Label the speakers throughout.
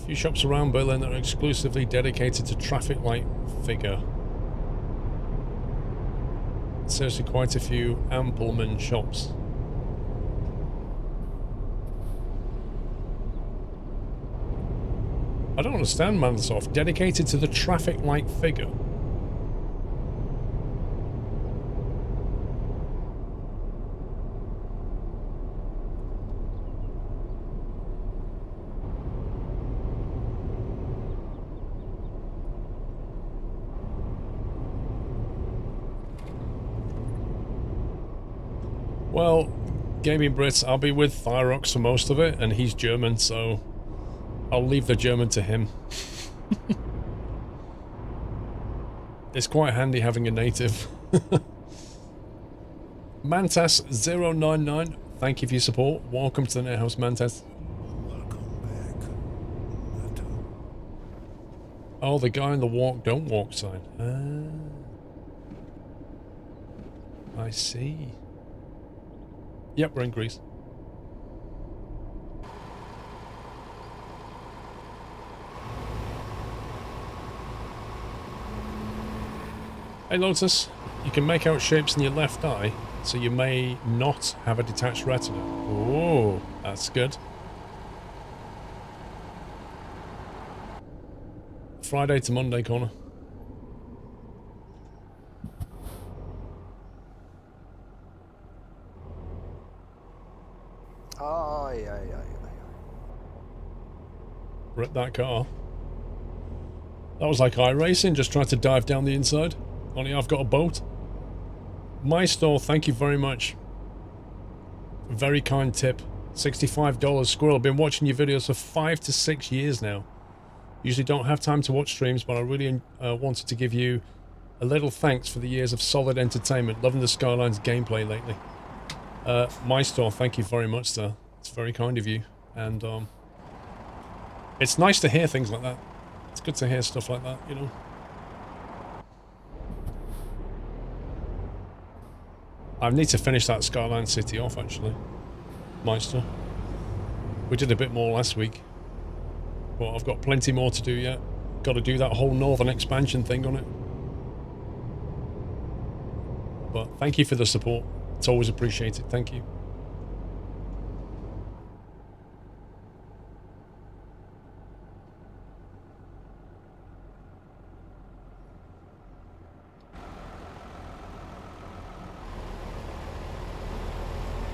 Speaker 1: few shops around Berlin that are exclusively dedicated to traffic light figure. Seriously, quite a few Ampelman shops. I don't understand, Mansoft. Dedicated to the traffic light figure. Well, Gaming Brits, I'll be with Thyrox for most of it, and he's German, so I'll leave the German to him. It's quite handy having a native. Mantas099, thank you for your support. Welcome to the Net House, Mantas. Oh, the guy in the walk, don't walk sign. I see. Yep, we're in Greece. Hey Lotus, you can make out shapes in your left eye, so you may not have a detached retina. Oh, that's good. Friday to Monday, Connor. Rip that car. That was like iRacing, just trying to dive down the inside. Only I've got a boat. My store, thank you very much. Very kind tip. $65. Squirrel, I've been watching your videos for 5 to 6 years now. Usually don't have time to watch streams, but I really wanted to give you a little thanks for the years of solid entertainment. Loving the Skylines gameplay lately. My store, thank you very much, sir. It's very kind of you. And it's nice to hear things like that. It's good to hear stuff like that, you know. I need to finish that Skyline City off, actually. Meister. We did a bit more last week. But I've got plenty more to do yet. Got to do that whole northern expansion thing on it. But thank you for the support. It's always appreciated. Thank you.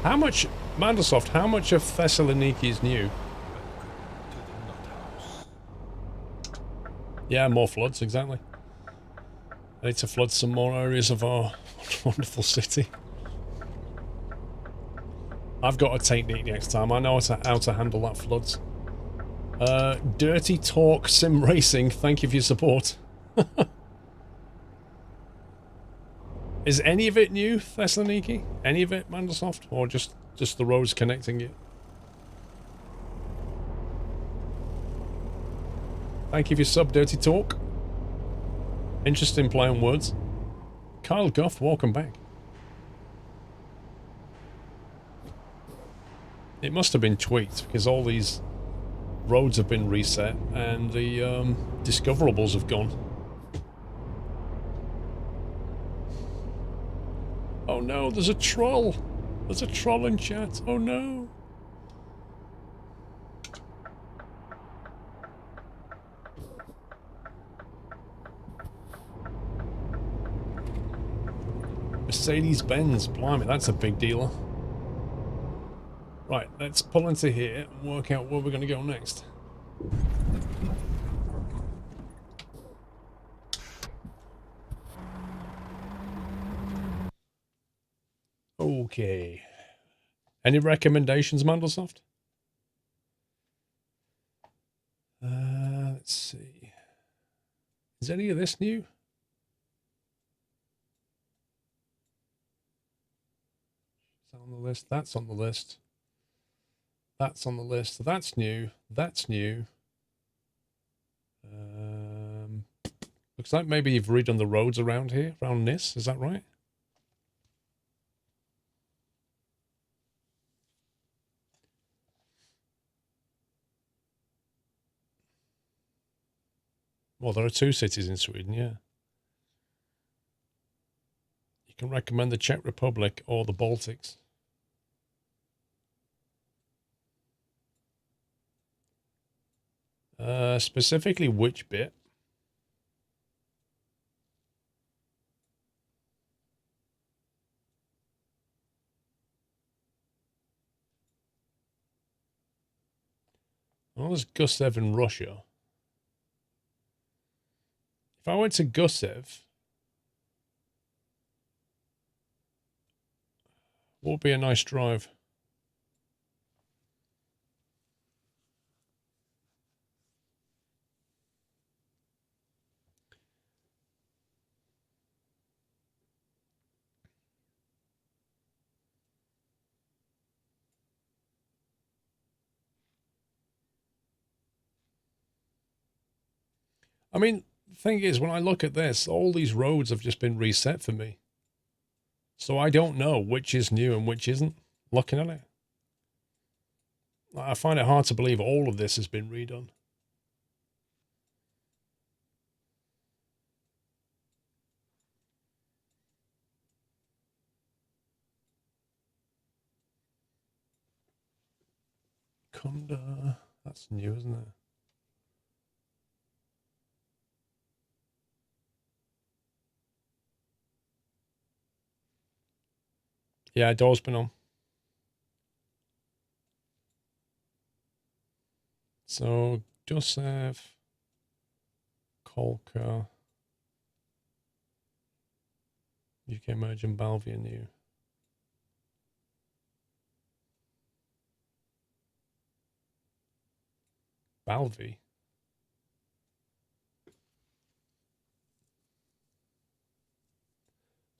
Speaker 1: How much, Mandelsoft, how much of Thessaloniki is new? Yeah, more floods, exactly. I need to flood some more areas of our wonderful city. I've got a technique next time. I know how to handle that floods. Dirty Talk Sim Racing, thank you for your support. Is any of it new, Thessaloniki? Any of it, Mandelsoft? Or just the roads connecting it? Thank you for your sub, Dirty Talk. Interesting play on words. Kyle Guff, welcome back. It must have been tweaked, because all these roads have been reset, and the discoverables have gone. Oh no, there's a troll! There's a troll in chat, oh no! Mercedes-Benz, blimey, that's a big dealer. Right, let's pull into here and work out where we're going to go next. Okay. Any recommendations, Mandelsoft? Let's see. Is any of this new? Is that on the list? That's on the list. That's on the list. That's new. That's new. Looks like maybe you've redone the roads around here, around this. Is that right? Well, there are 2 cities in Sweden, yeah. You can recommend the Czech Republic or the Baltics. Specifically which bit? Well, there's Gusev in Russia. If I went to Gusev, what would be a nice drive? I mean, the thing is, when I look at this, all these roads have just been reset for me. So I don't know which is new and which isn't, looking at it. I find it hard to believe all of this has been redone. Kunda, that's new, isn't it? Yeah, door's been on. So, Gusev, Kolka, UK merge and Balvia new. Balvi?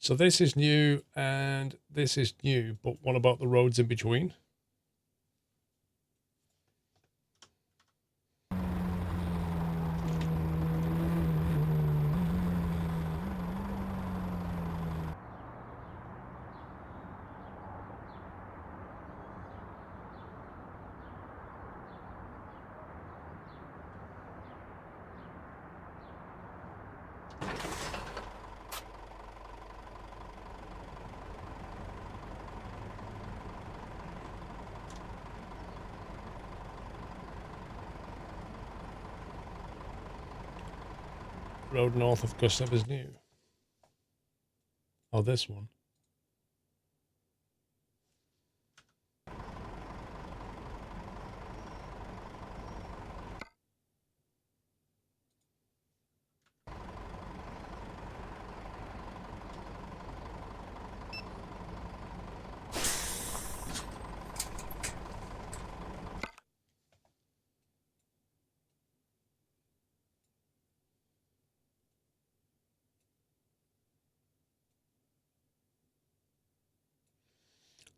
Speaker 1: So this is new and this is new, but what about the roads in between? Road north of Gusev is new. Oh, this one.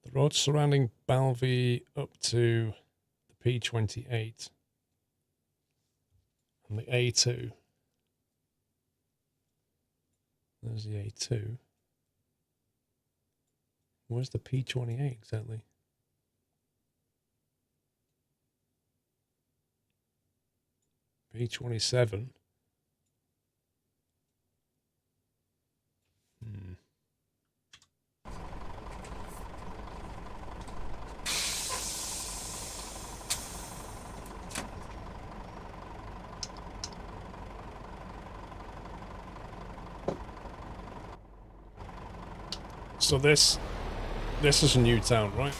Speaker 1: The roads surrounding Balvi up to the P28 and the A2. There's the A2. Where's the P28 exactly? P27. So this is a new town, right?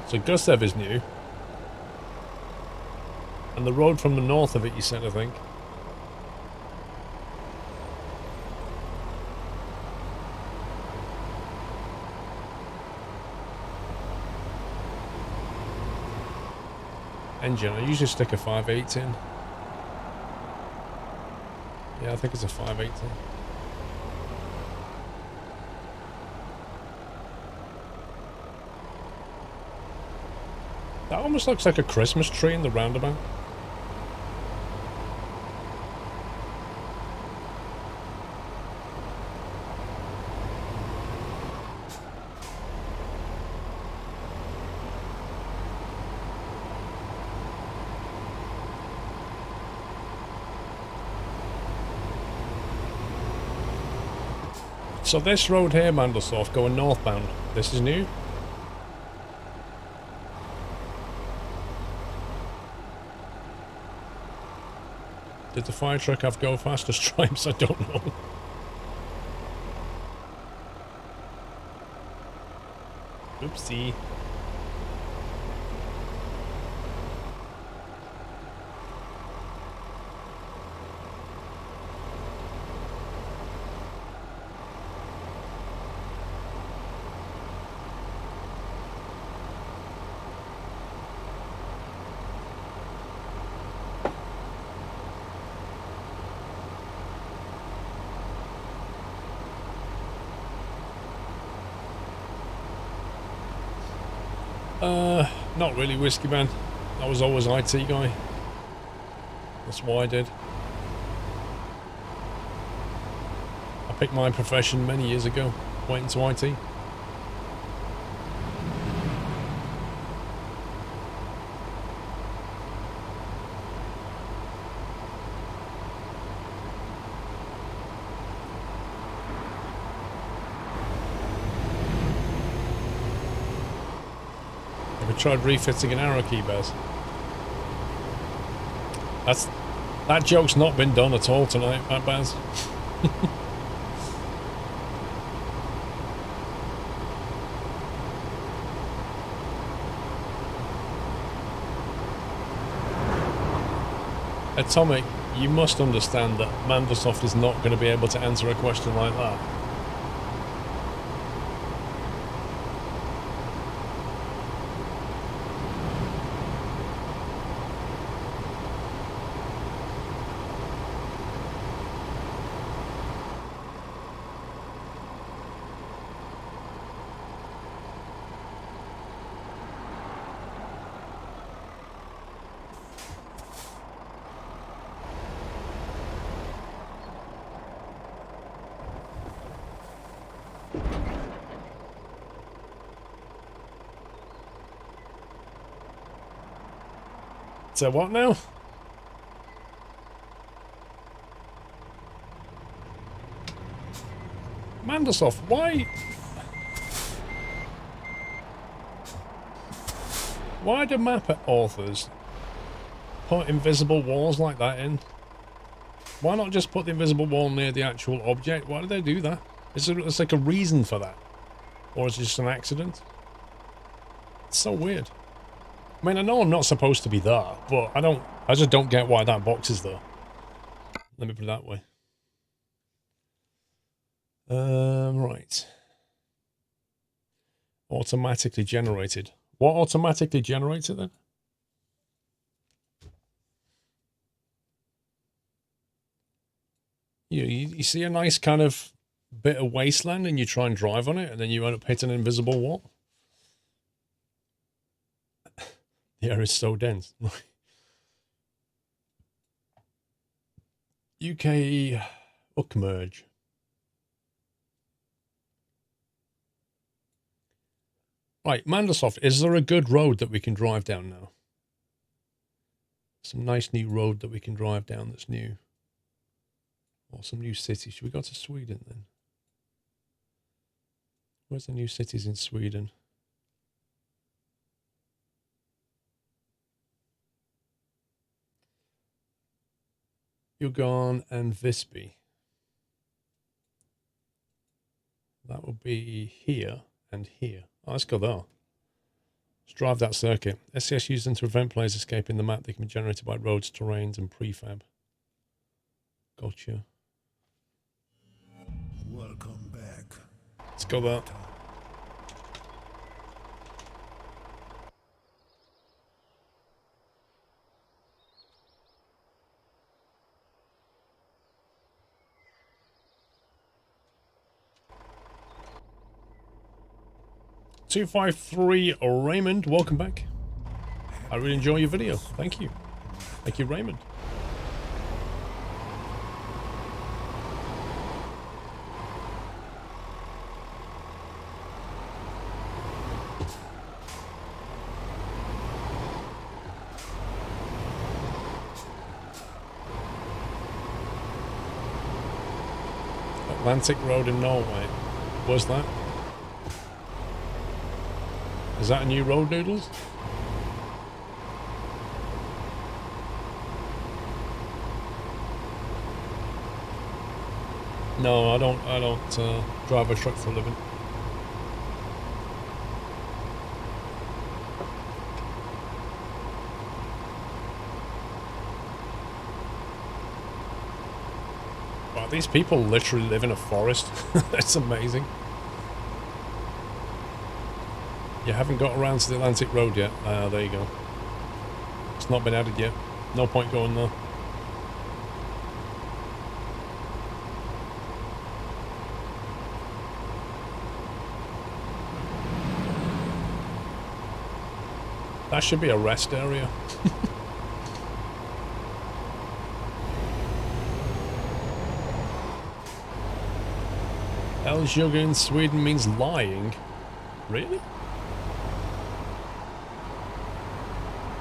Speaker 1: So Gusev is new. And the road from the north of it, you said, I think. Engine, I usually stick a 5.8 in. Yeah, I think it's a 5.8 in. That almost looks like a Christmas tree in the roundabout. So this road here, Mandelsdorf, going northbound, this is new? Did the fire truck have go faster stripes? I don't know. Oopsie. Not really, Whiskey Man. I was always IT guy. That's why I did. I picked my profession many years ago. Went into IT. Tried refitting an arrow key, Bez. That joke's not been done at all tonight, Baz. Atomic, you must understand that Mandelsdorf is not going to be able to answer a question like that. So what now? Mandelsdorf, why do map authors put invisible walls like that in? Why not just put the invisible wall near the actual object? Why do they do that? Is there like a reason for that? Or is it just an accident? It's so weird. I mean, I know I'm not supposed to be there, but I just don't get why that box is there. Let me put it that way. Right. Automatically generated. What automatically generates it then? You see a nice kind of bit of wasteland and you try and drive on it and then you end up hitting an invisible wall? The air is so dense. UK Uckmerge. Right, Mandelsdorf, is there a good road that we can drive down now? Some nice new road that we can drive down that's new. Or some new city. Should we go to Sweden then? Where's the new cities in Sweden? Djurgården and Visby. That will be here and here. Oh, let's go there. Let's drive that circuit. SCS used them to prevent players escaping the map. They can be generated by roads, terrains, and prefab. Gotcha.
Speaker 2: Welcome back.
Speaker 1: Let's go there. $253 Raymond, welcome back. I really enjoy your video. Thank you. Thank you, Raymond. Atlantic Road in Norway. Where's that? Is that a new road, Noodles? No, I don't drive a truck for a living. Wow, these people literally live in a forest. That's amazing. You haven't got around to the Atlantic Road yet. There you go. It's not been added yet. No point going there. That should be a rest area. Älvsjö in Sweden means lying. Really?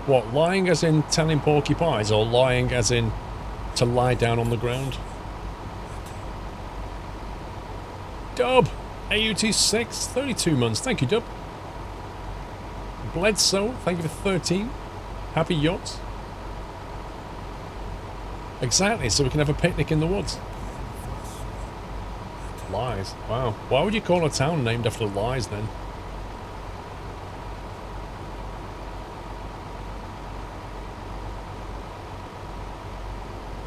Speaker 1: What, lying as in telling porcupines, or lying as in to lie down on the ground? Dub! AUT6, 32 months. Thank you, Dub. Bledsoe, thank you for 13. Happy Yachts. Exactly, so we can have a picnic in the woods. Lies. Wow. Why would you call a town named after lies then?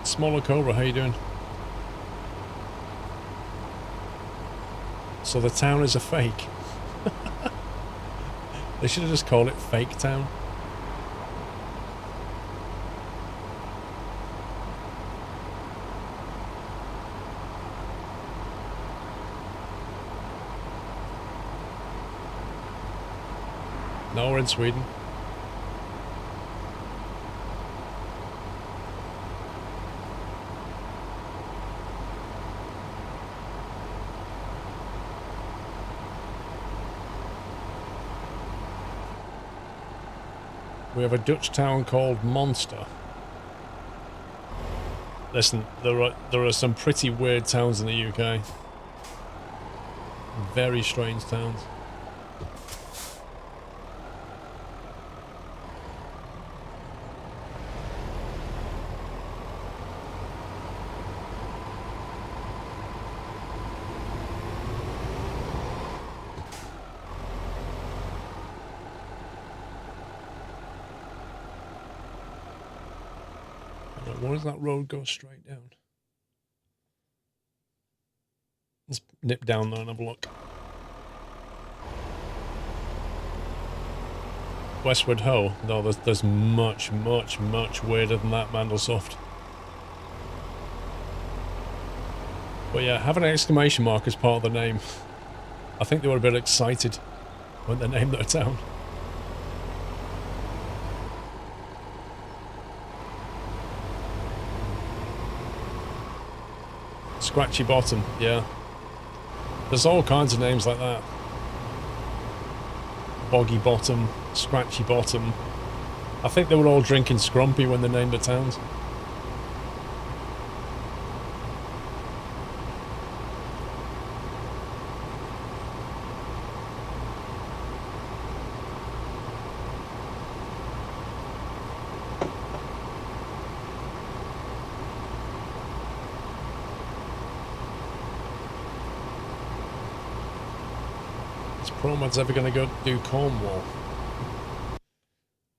Speaker 1: Smaller Cobra, how you doing? So the town is a fake. They should have just called it Fake Town. No, we're in Sweden. We have a Dutch town called Monster. Listen, there are some pretty weird towns in the UK. Very strange towns. Where does that road go straight down? Let's nip down there and have a look. Westward Ho? No, there's much, much, much weirder than that, Mandlesoft. But yeah, have an exclamation mark as part of the name. I think they were a bit excited when they named their town. Scratchy Bottom, yeah. There's all kinds of names like that. Boggy Bottom, Scratchy Bottom. I think they were all drinking Scrumpy when they named the towns. Promods ever going to go do Cornwall?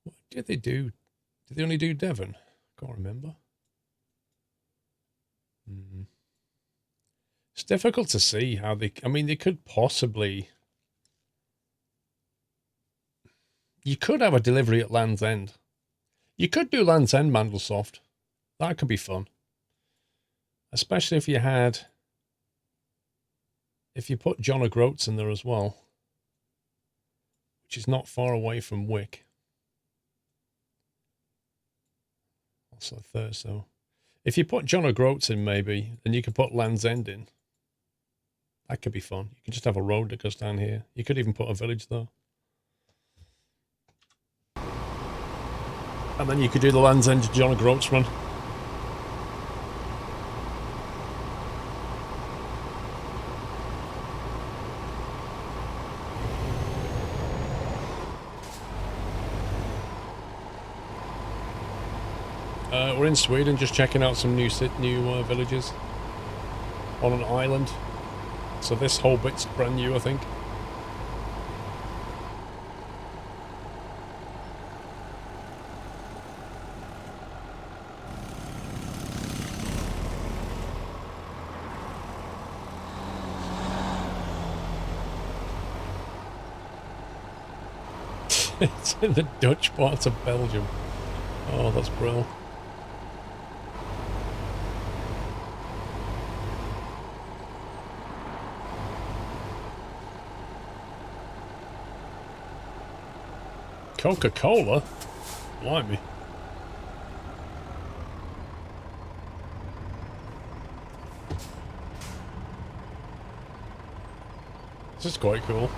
Speaker 1: What did they do? Did they only do Devon? Can't remember. It's difficult to see how they... I mean, they could possibly... You could have a delivery at Land's End. You could do Land's End, Mandlesoft. That could be fun. Especially if you had... If you put John O'Groats in there as well. Which is not far away from Wick. What's that third? So if you put John O'Groats in, maybe, then you could put Land's End in. That could be fun. You can just have a road that goes down here. You could even put a village though. And then you could do the Land's End to John O'Groats run. We're in Sweden, just checking out some new villages on an island. So this whole bit's brand new, I think. It's in the Dutch part of Belgium. Oh, that's brilliant. Coca-Cola? Blimey. This is quite cool.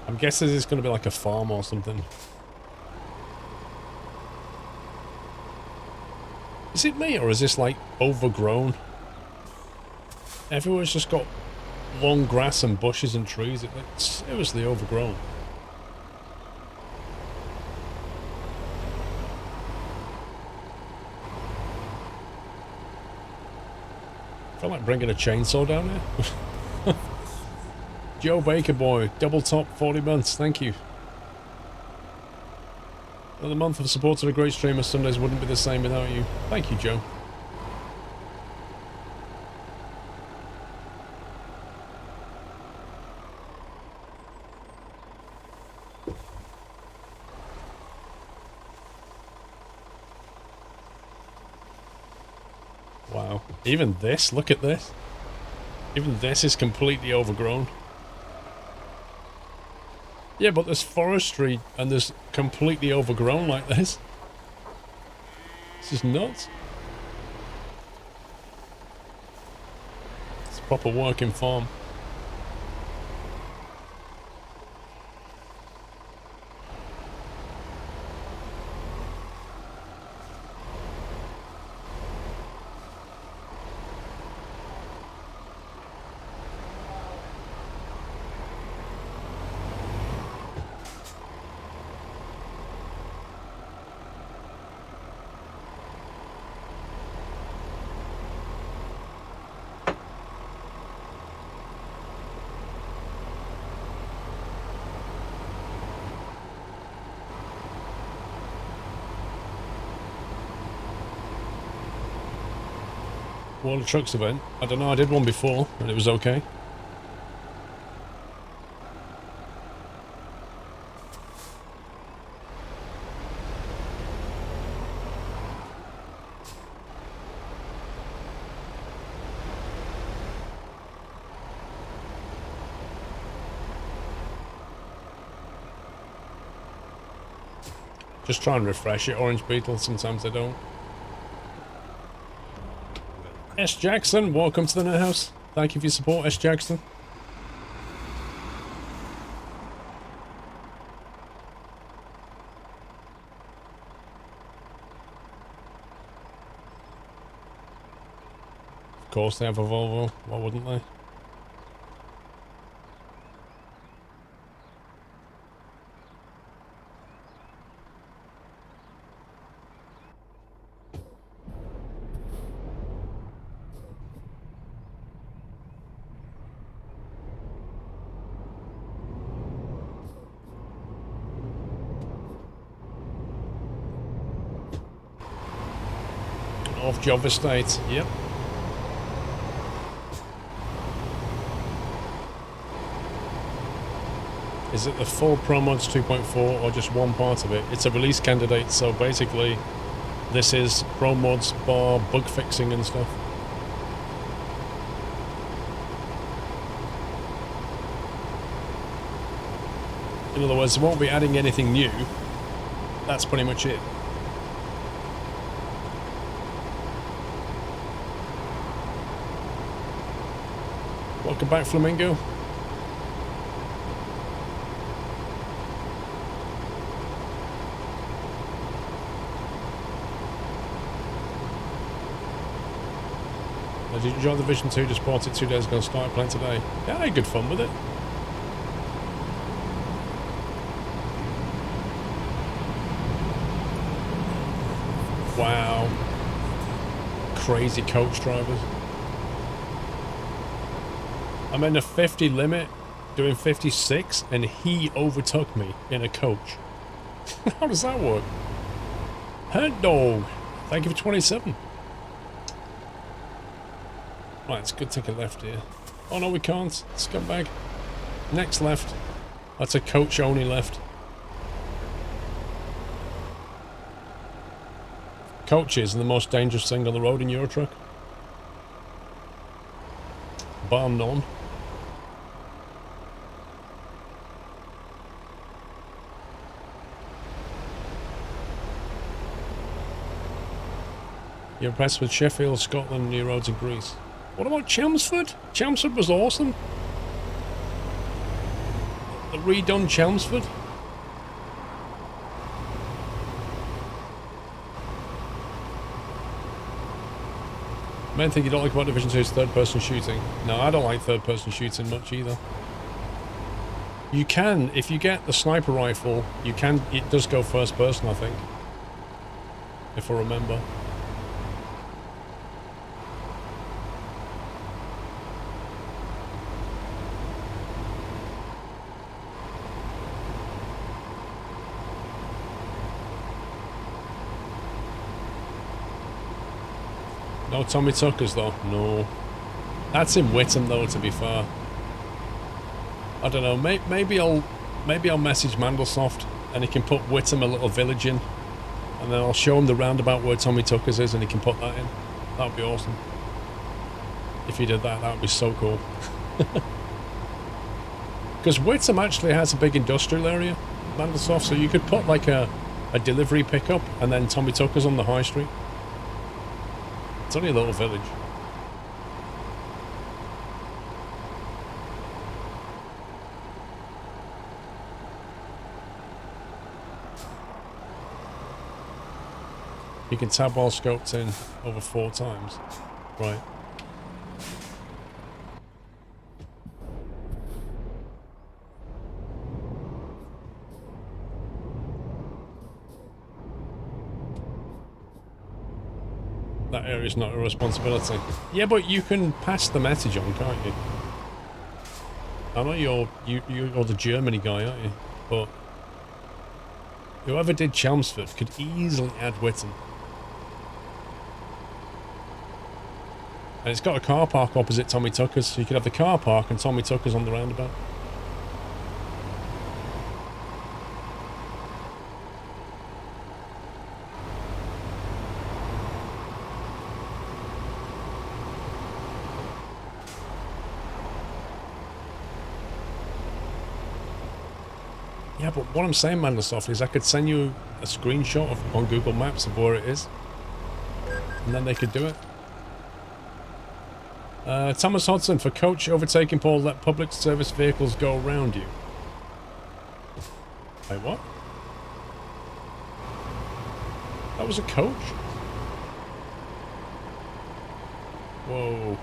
Speaker 1: I'm guessing this is going to be like a farm or something. Is it me, or is this like overgrown? Everywhere's just got long grass and bushes and trees. It's seriously overgrown. I feel like bringing a chainsaw down here. Joe Baker Boy, double top 40 months, thank you. Another month of support to a great streamer. Sundays wouldn't be the same without you. Thank you, Joe. Wow. Even this, look at this. Even this is completely overgrown. Yeah, but there's forestry and there's completely overgrown like this. This is nuts. It's a proper working farm. World of Trucks event. I don't know, I did one before and it was okay. Just try and refresh it, Orange Beetle, sometimes they don't. S. Jackson, welcome to the Net House. Thank you for your support, S. Jackson. Of course they have a Volvo, why wouldn't they? Off Java State, yep. Is it the full Promods 2.4 or just one part of it? It's a release candidate, so basically this is Promods bar bug fixing and stuff. In other words, they won't be adding anything new. That's pretty much it. Welcome back, Flamingo. Did you enjoy the Vision 2? Just bought it 2 days ago, started playing today. Yeah, I had good fun with it. Wow. Crazy coach drivers. I'm in a 50 limit, doing 56, and he overtook me in a coach. How does that work? Head dog. Thank you for 27. Right, it's good to take a left here. Oh no, we can't. Scumbag. Next left. That's a coach only left. Coaches are the most dangerous thing on the road in Euro Truck. Bar none. You're impressed with Sheffield, Scotland, new roads in Greece. What about Chelmsford? Chelmsford was awesome. The redone Chelmsford. Main thing you don't like about Division 2 is third-person shooting. No, I don't like third-person shooting much either. You can, if you get the sniper rifle, you can, it does go first-person, I think. If I remember. No Tommy Tuckers though, no. That's in Whittam though, to be fair. I don't know, maybe I'll message Mandelsoft and he can put Whittam a little village in. And then I'll show him the roundabout where Tommy Tuckers is and he can put that in. That would be awesome. If he did that, that would be so cool. Because Whittam actually has a big industrial area, Mandelsoft, so you could put like a delivery pickup and then Tommy Tuckers on the high street. It's only a little village. You can tab while scoped in over 4 times. Right. That area's not a responsibility. Yeah, but you can pass the message on, can't you? I know you're the Germany guy, aren't you? But whoever did Chelmsford could easily add Whittam. And it's got a car park opposite Tommy Tucker's, so you could have the car park and Tommy Tucker's on the roundabout. Yeah, but what I'm saying, Mandelsoft, is I could send you a screenshot on Google Maps of where it is. And then they could do it. Thomas Hodson, for coach overtaking Paul, let public service vehicles go around you. Wait, what? That was a coach? Whoa.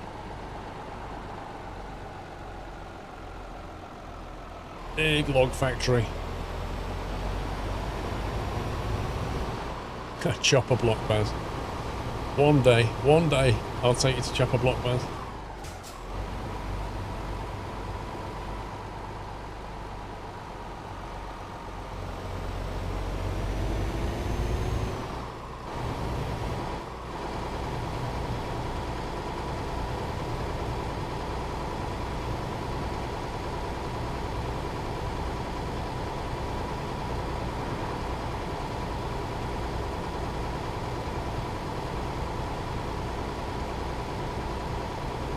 Speaker 1: Big log factory. Chopper block, Baz. One day, I'll take you to Chopper block, Baz.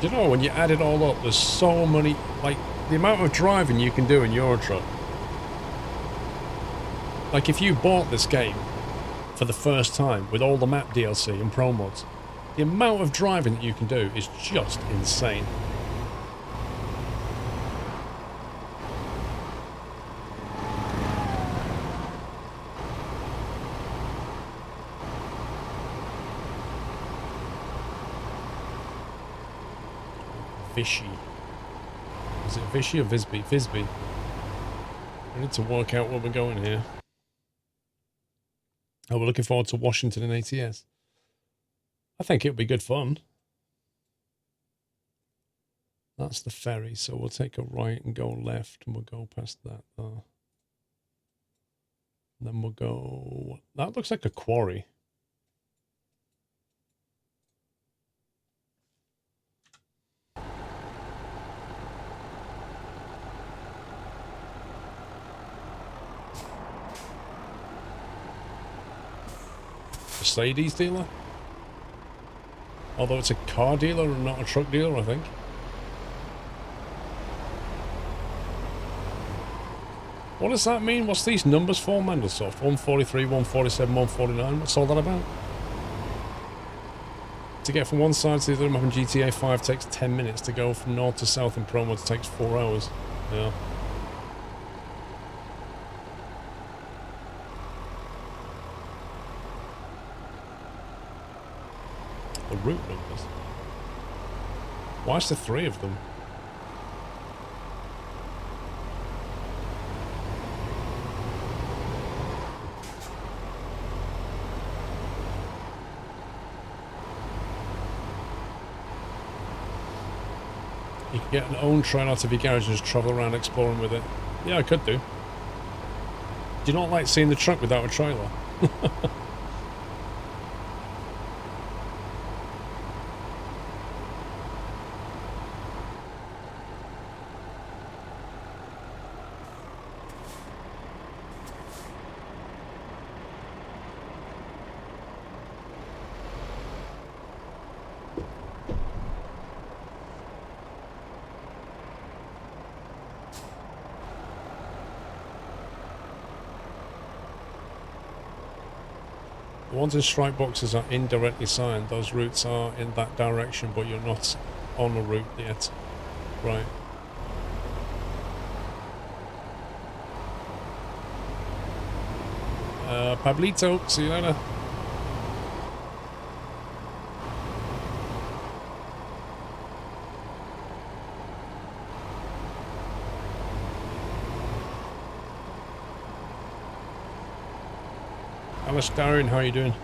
Speaker 1: You know, when you add it all up, there's so many, like, the amount of driving you can do in Euro Truck. Like, if you bought this game for the first time with all the map DLC and Promods, the amount of driving that you can do is just insane. Vishy. Is it Vishy or Visby? Visby. We need to work out where we're going here. Oh, we're looking forward to Washington and ATS. I think it'll be good fun. That's the ferry, so we'll take a right and go left, and we'll go past that. Then we'll go... That looks like a quarry. Mercedes dealer? Although it's a car dealer and not a truck dealer, I think. What does that mean? What's these numbers for, Mandelsoft? 143, 147, 149? What's all that about? To get from one side to the other map in GTA 5 takes 10 minutes. To go from north to south in Promods takes 4 hours. Yeah. The route numbers. Why is there 3 of them? You can get an own train out of your garage and just travel around exploring with it. Yeah, I could do. Do you not like seeing the truck without a trailer? The ones in strike boxes are indirectly signed. Those routes are in that direction, but you're not on a route yet. Right. Pablito, see you later. Alice Darren, how are you doing?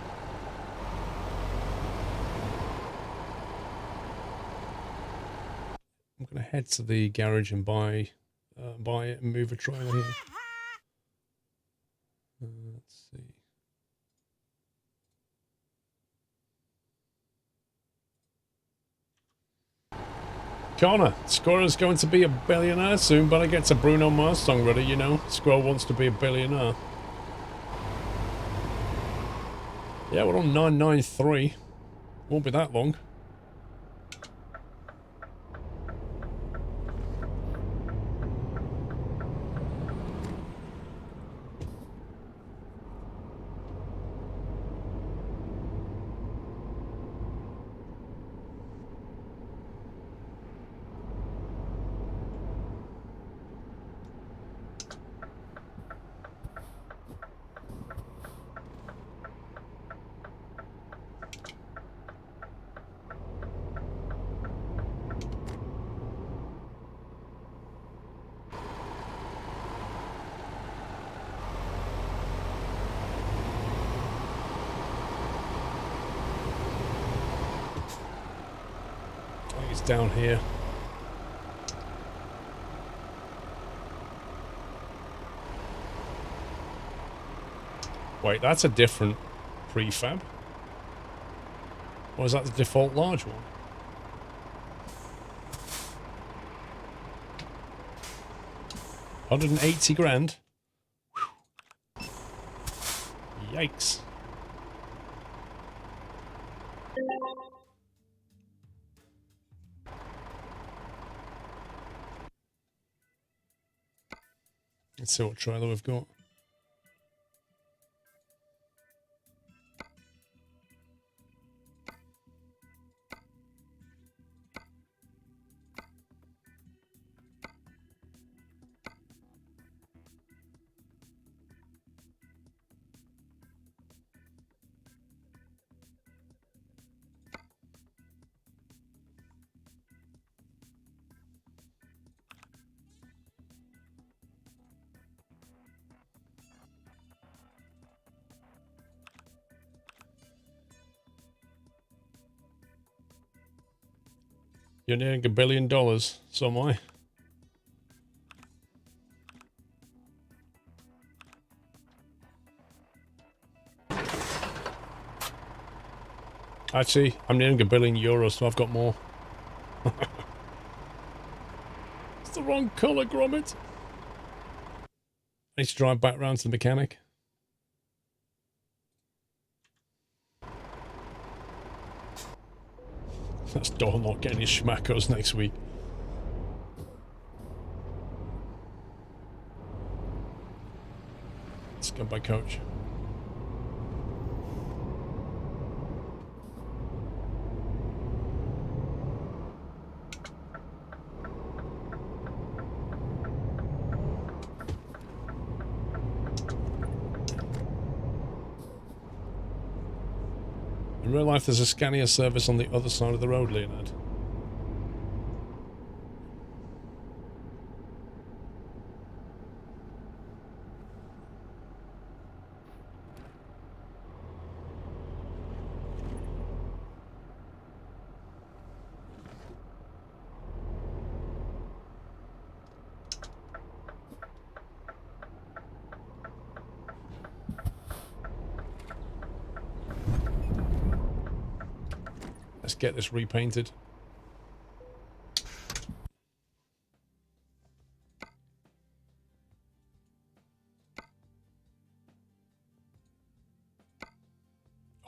Speaker 1: I'm gonna head to the garage and buy it and move a trailer here. Let's see. Connor, Squirrel's going to be a billionaire soon, but I get a Bruno Mars song ready, you know. Squirrel wants to be a billionaire. Yeah, we're on 993. Won't be that long. Down here. Wait, that's a different prefab? Or is that the default large one? $180 grand? Whew. Yikes. Let's see what trailer we've got. You're nearing $1 billion, so am I. Actually, I'm nearing €1 billion, so I've got more. It's the wrong colour, Gromit. I need to drive back round to the mechanic. That's Dawn not getting his schmackos next week. Let's go by coach. In real life, there's a Scania service on the other side of the road, Leonard. Let's get this repainted.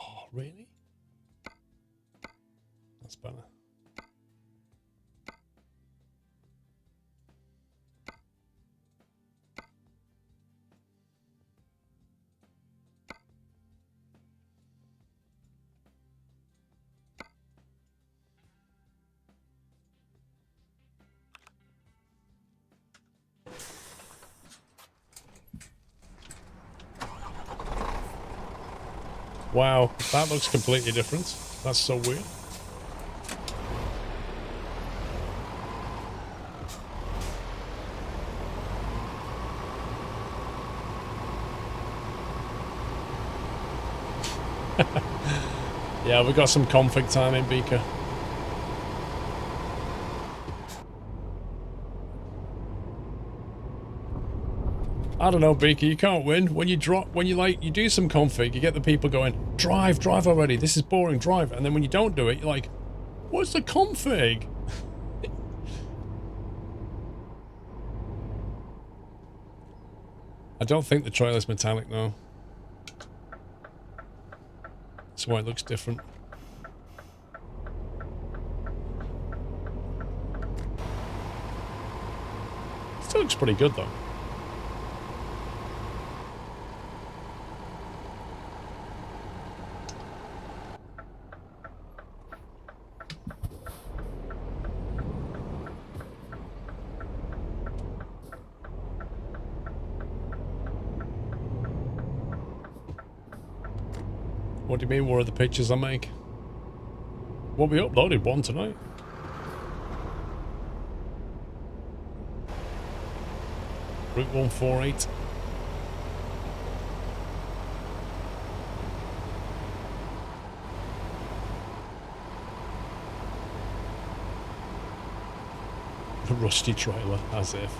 Speaker 1: Oh, really? That's better. Wow, that looks completely different. That's so weird. Yeah, we got some config time in Beaker. I don't know, Beaker, you can't win. When you do some config, you get the people going, drive already, this is boring, drive. And then when you don't do it, you're like, what's the config? I don't think the trailer's metallic, though. That's why it looks different. Still looks pretty good, though. What do you mean, what are the pictures I make? Well, we uploaded one tonight. Route 148. The rusty trailer, as if.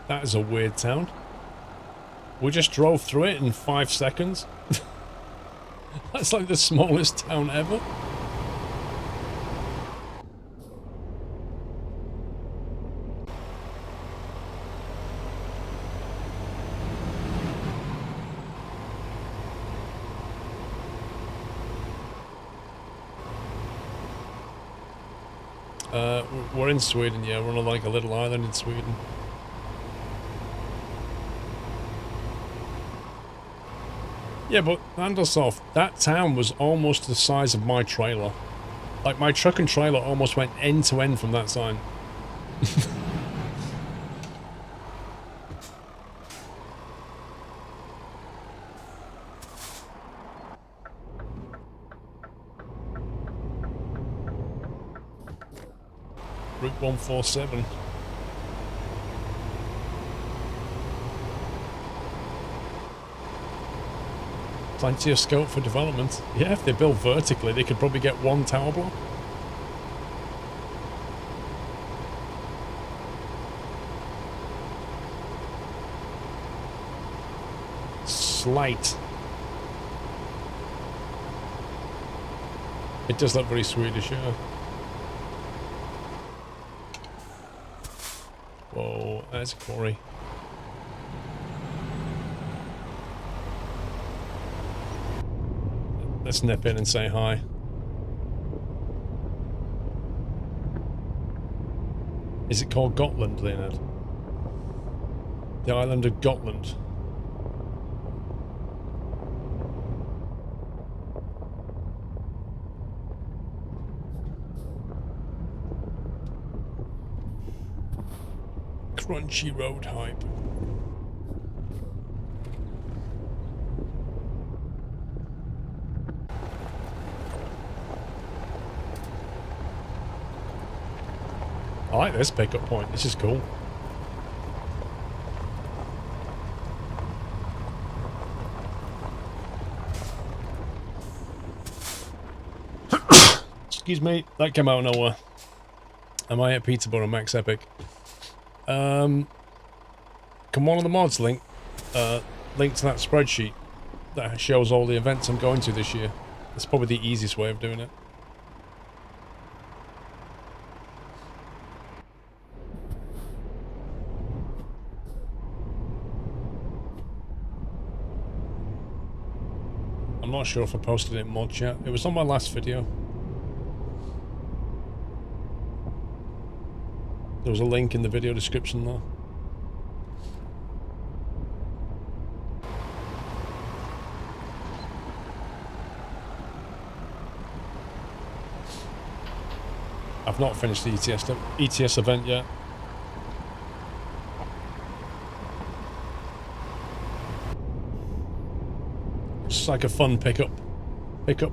Speaker 1: That is a weird town. We just drove through it in 5 seconds. That's like the smallest town ever. We're in Sweden, yeah. We're on like a little island in Sweden. Yeah, but Andershof, that town was almost the size of my trailer. Like, my truck and trailer almost went end to end from that sign. Route 147. Plenty of scope for development. Yeah, if they build vertically, they could probably get one tower block. Slight. It does look very Swedish, yeah. Whoa, there's a quarry. Let's nip in and say hi. Is it called Gotland, Leonard? The island of Gotland. Crunchy road hype. I like this pickup point. This is cool. Excuse me, that came out of nowhere. Am I at Peterborough Max Epic? Can one of the mods link to that spreadsheet that shows all the events I'm going to this year? That's probably the easiest way of doing it. I'm not sure if I posted it in mod chat. It was on my last video. There was a link in the video description there. I've not finished the ETS event yet. It's like a fun pickup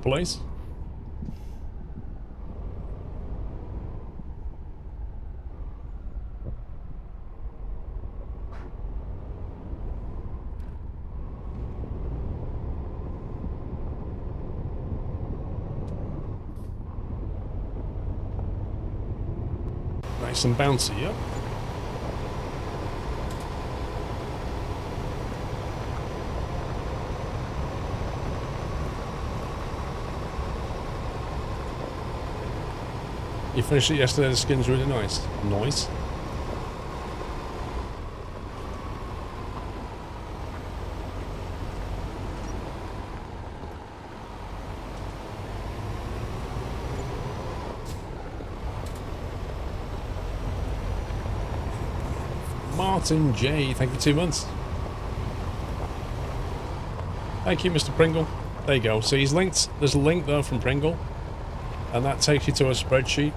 Speaker 1: place. Nice and bouncy, yeah. You finished it yesterday, the skin's really nice. Nice. Martin J, thank you for 2 months. Thank you, Mr. Pringle. There you go. So he's linked, there's a link there from Pringle, and that takes you to a spreadsheet,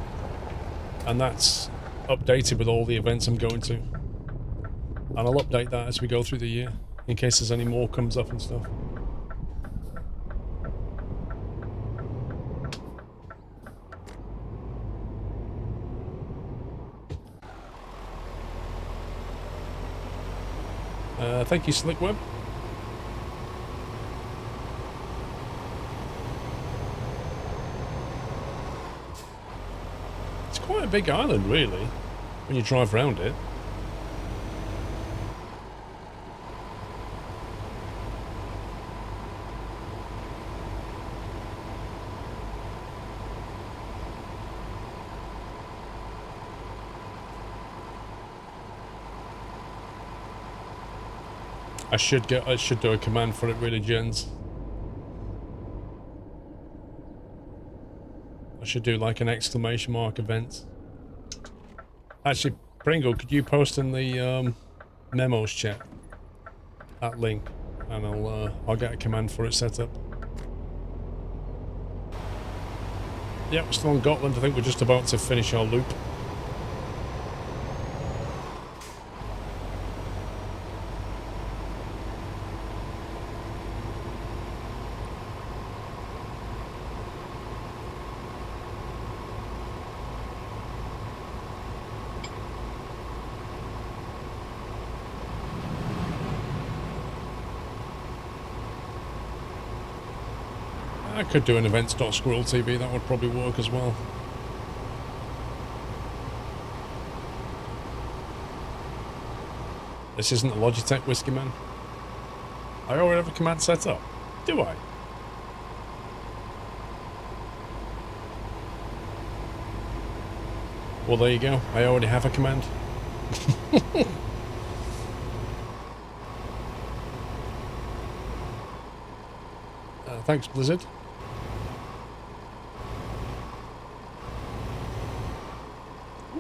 Speaker 1: and that's updated with all the events I'm going to. And I'll update that as we go through the year, in case there's any more comes up and stuff. Thank you, Slickweb. It's quite a big island, really, when you drive around it. I should do a command for it, really, gens. I should do like an exclamation mark event. Actually, Pringle, could you post in the memos chat that link, and I'll get a command for it set up. Yep, we're still on Gotland. I think we're just about to finish our loop. I could do an events.squirreltv, that would probably work as well. This isn't a Logitech Whiskey Man. I already have a command set up. Do I? Well, there you go. I already have a command. Thanks, Blizzard.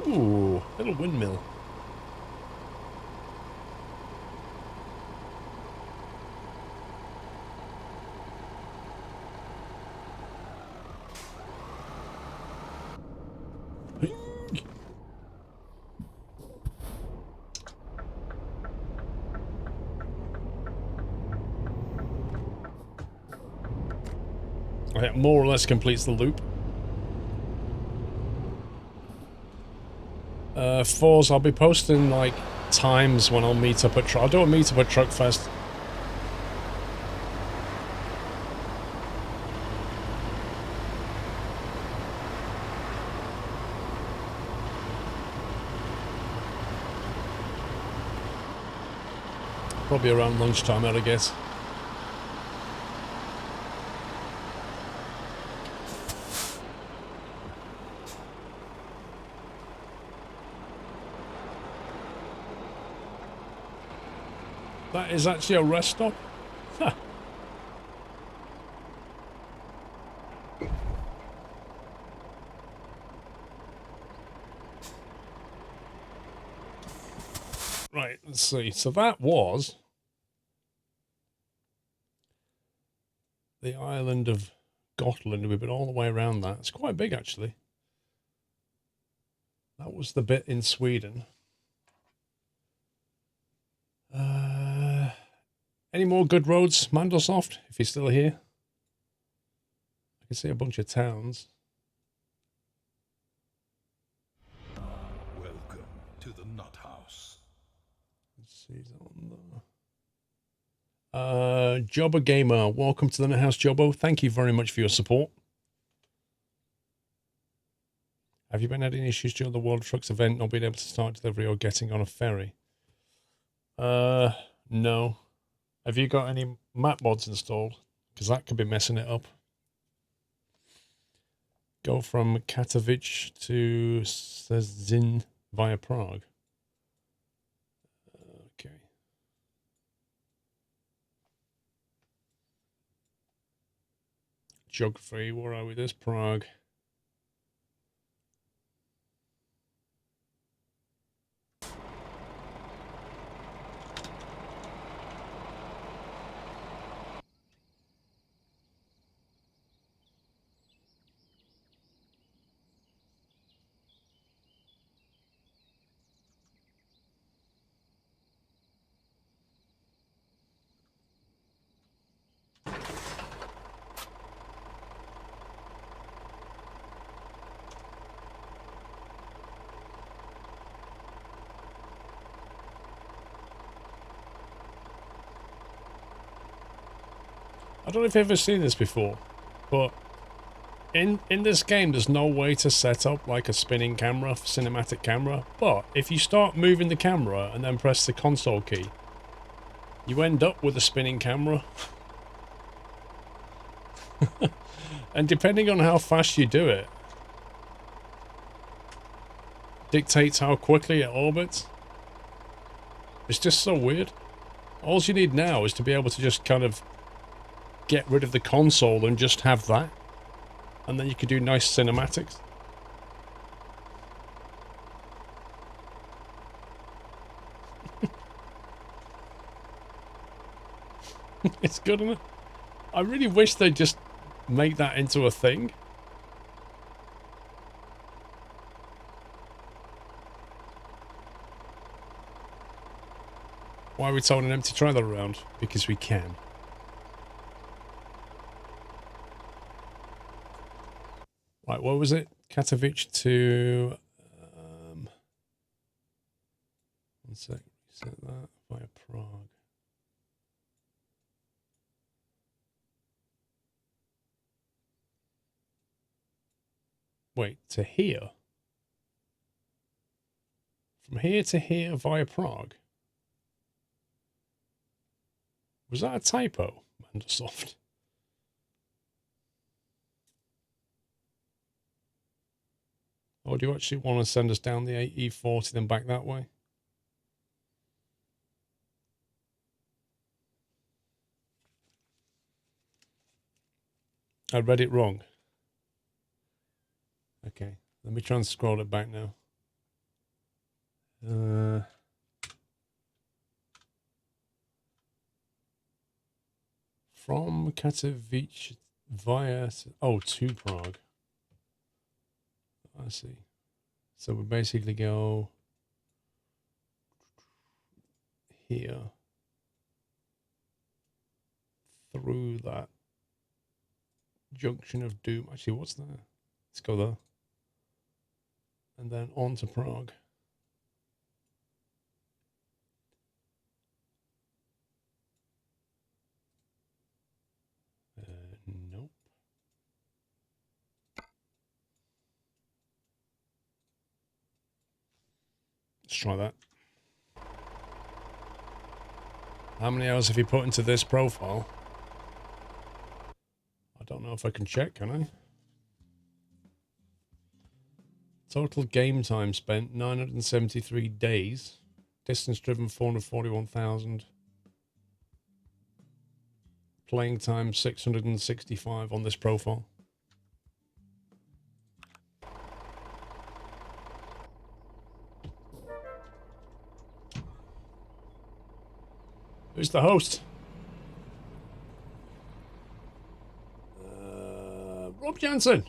Speaker 1: Ooh, little windmill. It more or less completes the loop. Fours, I'll be posting like times when I'll meet up at I'll do a meet up at Truckfest. Probably around lunchtime, I'd guess. That is actually a rest stop? Huh. Right, let's see. So that was the island of Gotland. We've been all the way around that. It's quite big, actually. That was the bit in Sweden. Any more good roads, Mandelsoft, if you're still here? I can see a bunch of towns.
Speaker 2: Welcome to the Nut House.
Speaker 1: Let's see, is that on there? Jobbo Gamer, welcome to the Nut House, Jobbo. Thank you very much for your support. Have you been had any issues during the World Trucks event not being able to start delivery or getting on a ferry? No. Have you got any map mods installed? Because that could be messing it up. Go from Katowice to Szczecin via Prague. Okay. Geography, where are we? There's Prague. I don't know if you've ever seen this before, but in this game there's no way to set up like a spinning camera, cinematic camera, but if you start moving the camera and then press the console key, you end up with a spinning camera. And depending on how fast you do it, dictates how quickly it orbits. It's just so weird. All you need now is to be able to just kind of get rid of the console and just have that. And then you could do nice cinematics. It's good, isn't it? I really wish they'd just make that into a thing. Why are we towing an empty trailer around? Because we can. Right, what was it? Katowice to... one sec, reset that via Prague. Wait, to here? From here to here via Prague? Was that a typo, Mandersoft? Or do you actually want to send us down the E40 then back that way? I read it wrong. Okay, let me try and scroll it back now. From Katowice via... to Prague. I see. So we basically go here. Through that junction of doom. Actually, what's there? Let's go there. And then on to Prague. Nope. Let's try that. How many hours have you put into this profile? I don't know if I can check, can I? Total game time spent 973 days. Distance driven 441,000. Playing time 665 on this profile. Who's the host? Rob Jansen.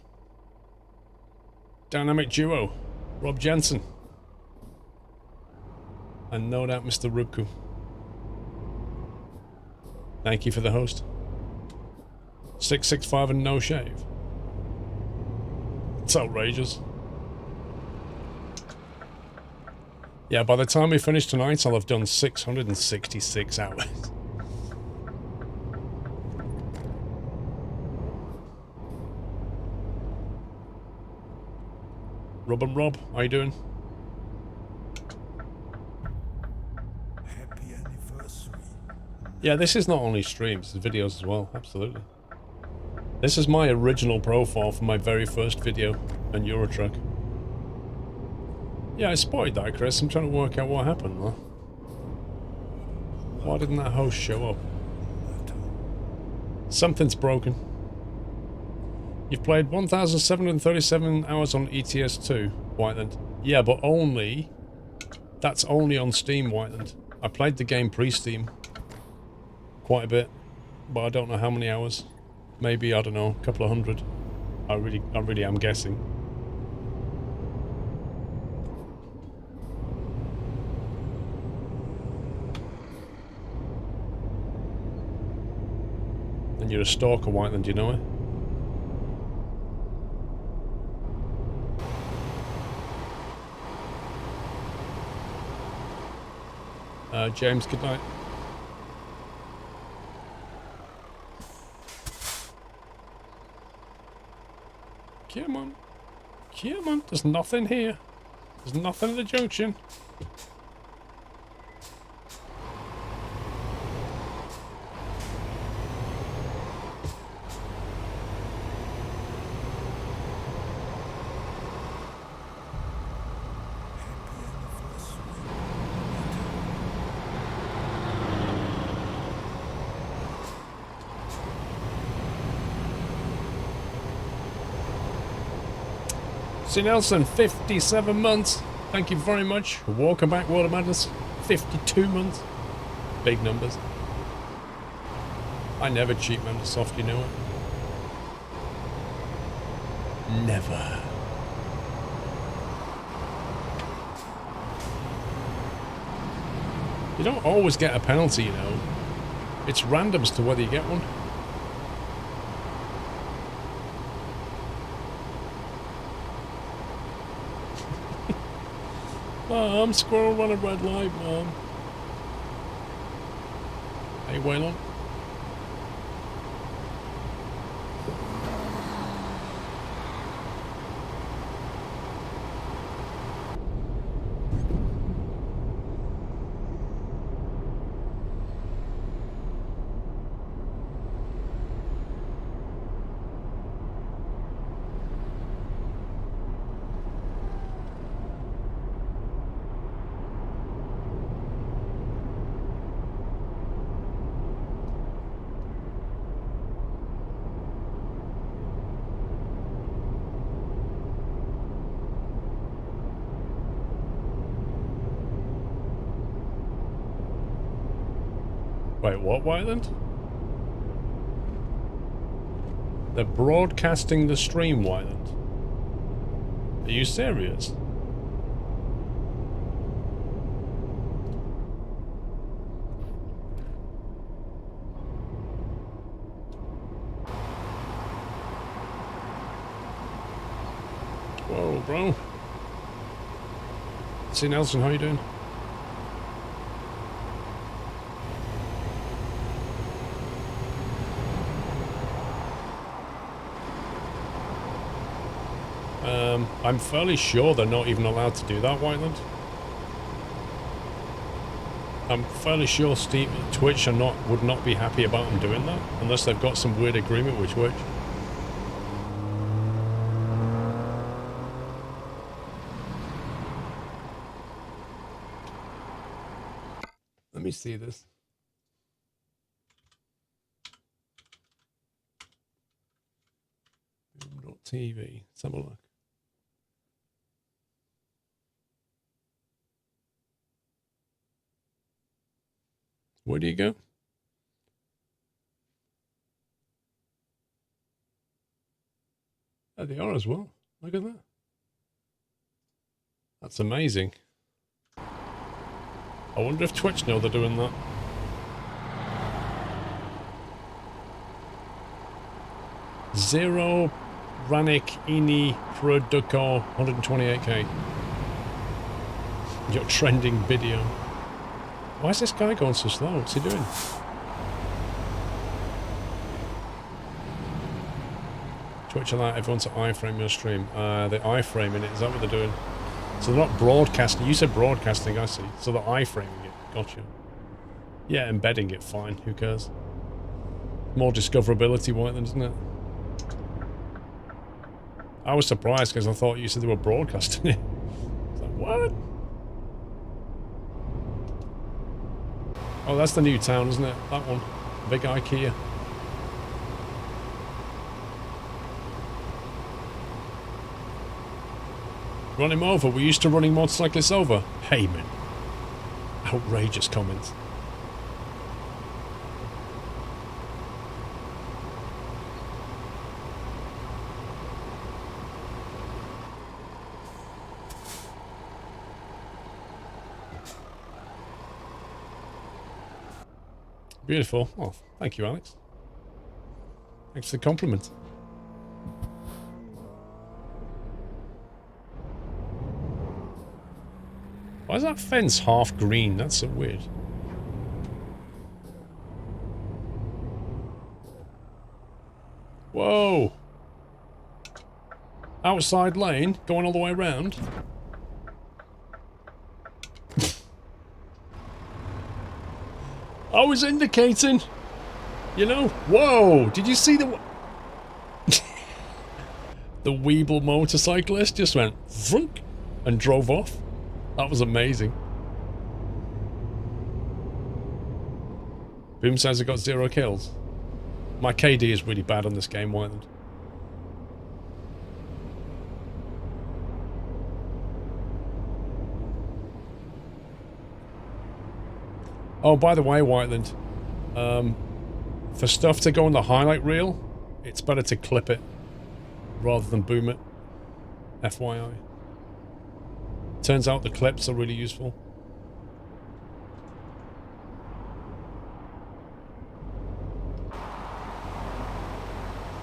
Speaker 1: Dynamic duo. Rob Jansen. And no doubt Mr. Rubku. Thank you for the host. 665 and no shave. It's outrageous. Yeah, by the time we finish tonight, I'll have done 666 hours. Rob and Rob, how you doing?
Speaker 2: Happy anniversary.
Speaker 1: Yeah, this is not only streams, it's videos as well, absolutely. This is my original profile for my very first video on Eurotruck. Yeah, I spotted that, Chris. I'm trying to work out what happened, though. Why didn't that host show up? Something's broken. You've played 1,737 hours on ETS2, Whiteland. Yeah, but only... That's only on Steam, Whiteland. I played the game pre-Steam. Quite a bit. But I don't know how many hours. Maybe, I don't know, a couple of hundred. I really am guessing. And you're a stalker, Whiteland, you know it? James, good night. Come on. Come on. There's nothing here. There's nothing at the junction. C. Nelson, 57 months. Thank you very much. Welcome back, World of Madness. 52 months. Big numbers. I never cheat Mandersoft, you know it. Never. You don't always get a penalty, you know. It's random as to whether you get one. Mom, squirrel run a red light, Mom. Hey, Waylon. Wait, what, Whiteland? They're broadcasting the stream, Whiteland. Are you serious? Whoa, bro. See, Nelson, how you doing? I'm fairly sure they're not even allowed to do that, Whiteland. I'm fairly sure Twitch would not be happy about them doing that, unless they've got some weird agreement with Twitch. Let me see this. TV. Let's have a look. Where do you go? There they are as well. Look at that. That's amazing. I wonder if Twitch know they're doing that. Zero Ranik Ini Produco 128k. Your trending video. Why is this guy going so slow? What's he doing? Twitch alert everyone to iframe your stream. They're iframing it. Is that what they're doing? So they're not broadcasting. You said broadcasting, I see. So they're iframing it. Gotcha. Yeah, embedding it. Fine. Who cares? More discoverability, Whiteland, isn't it? I was surprised because I thought you said they were broadcasting it. I was like, what? Oh, that's the new town, isn't it? That one. Big IKEA. Run him over. We're used to running motorcyclists over. Hey, man. Outrageous comments. Beautiful. Oh, thank you, Alex. Thanks for the compliment. Why is that fence half green? That's so weird. Whoa! Outside lane, going all the way around. I was indicating, you know. Whoa! Did you see the the Weeble motorcyclist just went vroom and drove off? That was amazing. Boom says I got 0 kills. My KD is really bad on this game, Whiteland. Oh, by the way, Whiteland, for stuff to go on the highlight reel, it's better to clip it rather than boom it. FYI. Turns out the clips are really useful.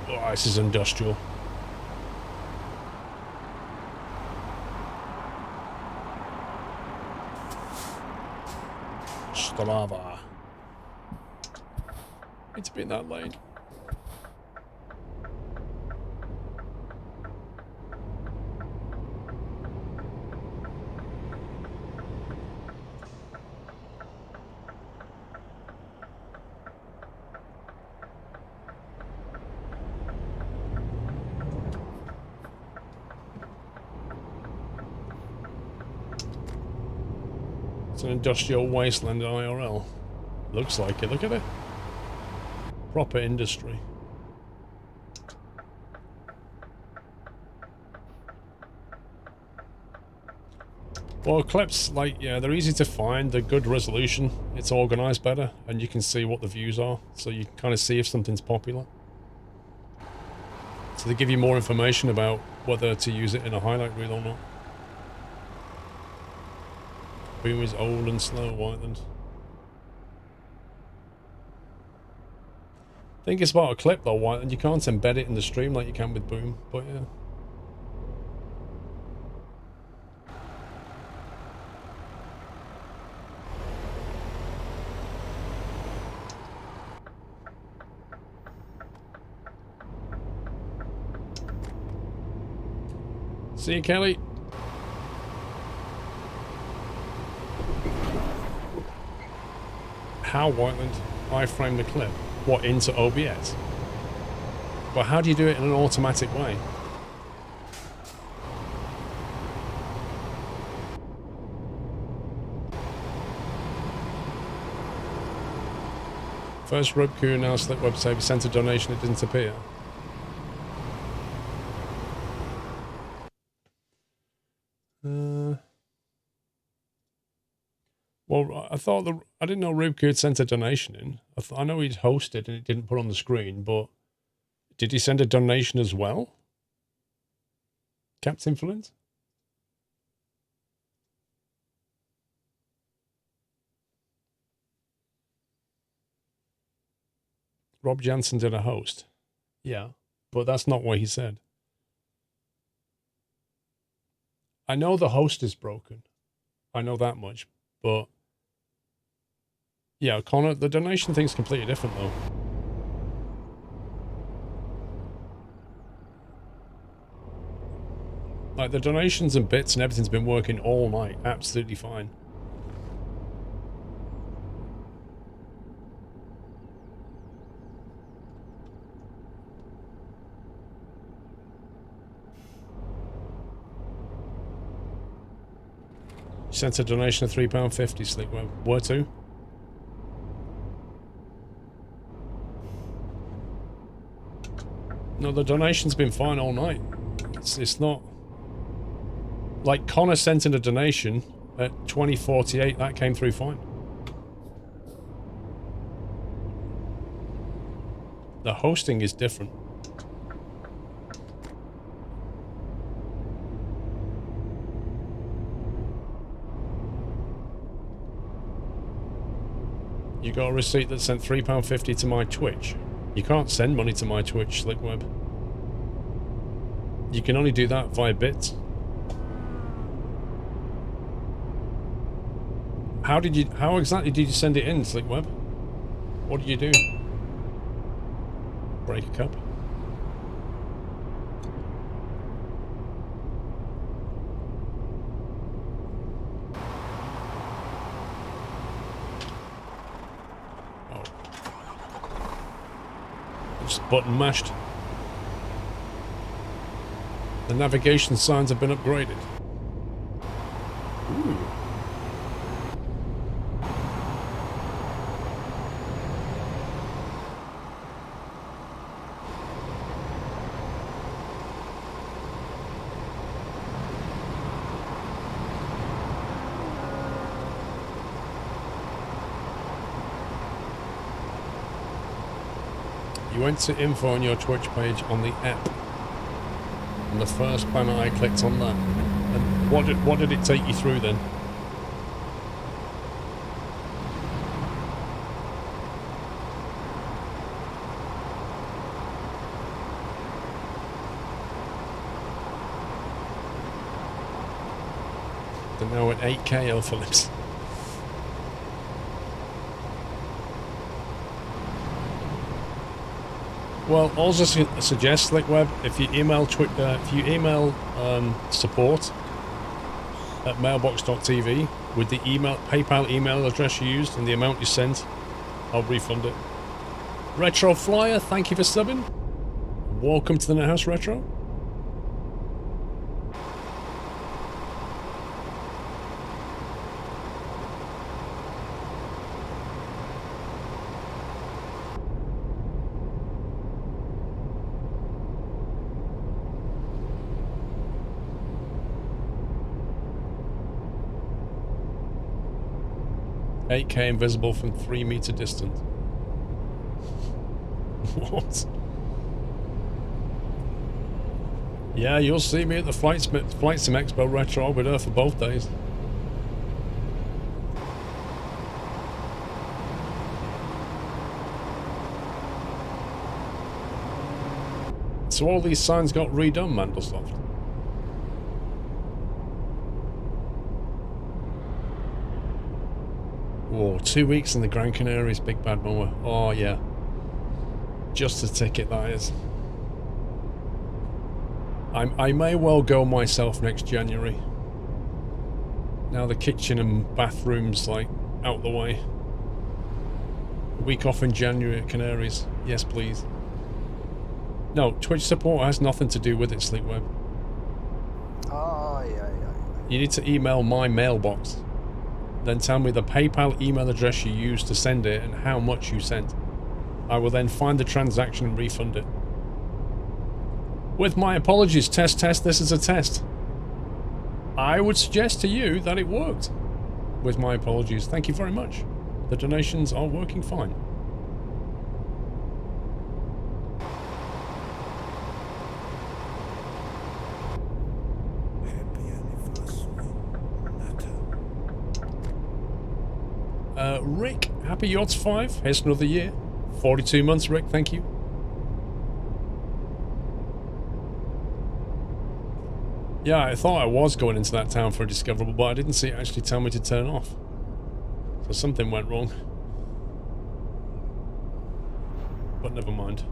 Speaker 1: Oh, this is industrial. Strava. Need to be in that lane. It's an industrial wasteland IRL. Looks like it, look at it. Proper industry. Well, clips, like, yeah, they're easy to find, they're good resolution, it's organized better, and you can see what the views are, so you can kind of see if something's popular. So they give you more information about whether to use it in a highlight reel or not. Boom is old and slow, Whiteland. I think it's about a clip though, Whiteland. You can't embed it in the stream like you can with Boom, but yeah. See you, Kelly. How, Whiteland? I-frame the clip. What, into OBS? But how do you do it in an automatic way? First Rubku, now Slick Web Saver sent a donation, it didn't appear. Well, I thought I didn't know Rubku had sent a donation in. I know he'd hosted and it didn't put on the screen, but did he send a donation as well? Captain Flint? Rob Jansen did a host. Yeah, but that's not what he said. I know the host is broken. I know that much, but yeah, Connor, the donation thing's completely different though. Like the donations and bits and everything's been working all night, absolutely fine. You sent a donation of £3.50, Slickweb. Where to? No, the donation's been fine all night. It's not... Like, Connor sent in a donation at 20:48, that came through fine. The hosting is different. You got a receipt that sent £3.50 to my Twitch. You can't send money to my Twitch, Slickweb. You can only do that via bits. How exactly did you send it in, Slickweb? What did you do? Break a cup? Oh. Just button mashed. The navigation signs have been upgraded. Ooh. You went to info on your Twitch page on the app. And the first banner I clicked on that. And what did it take you through then? They're now at 8K Alpha Lips. Well, also suggest Slickweb, if you email support at mailbox.tv with the PayPal email address you used and the amount you sent, I'll refund it. Retro Flyer, thank you for subbing. Welcome to the Net House Retro. 8K invisible from 3 meter distance. What? Yeah, you'll see me at the Flight Sim Expo Retro. I'll be there for both days. So all these signs got redone, Mandelsoft. Whoa, 2 weeks in the Gran Canarias, big bad mower. Oh yeah. Just a ticket, that is. I may well go myself next January. Now the kitchen and bathroom's like out the way. A week off in January at Canaries. Yes, please. No, Twitch support has nothing to do with it, Sleepweb.
Speaker 3: Oh, yeah.
Speaker 1: You need to email my mailbox. Then tell me the PayPal email address you used to send it and how much you sent. I will then find the transaction and refund it. With my apologies, test, this is a test. I would suggest to you that it worked. With my apologies, thank you very much. The donations are working fine. Rick, happy Yachts 5. Here's another year. 42 months, Rick, thank you. Yeah, I thought I was going into that town for a discoverable, but I didn't see it actually tell me to turn off. So something went wrong. But never mind.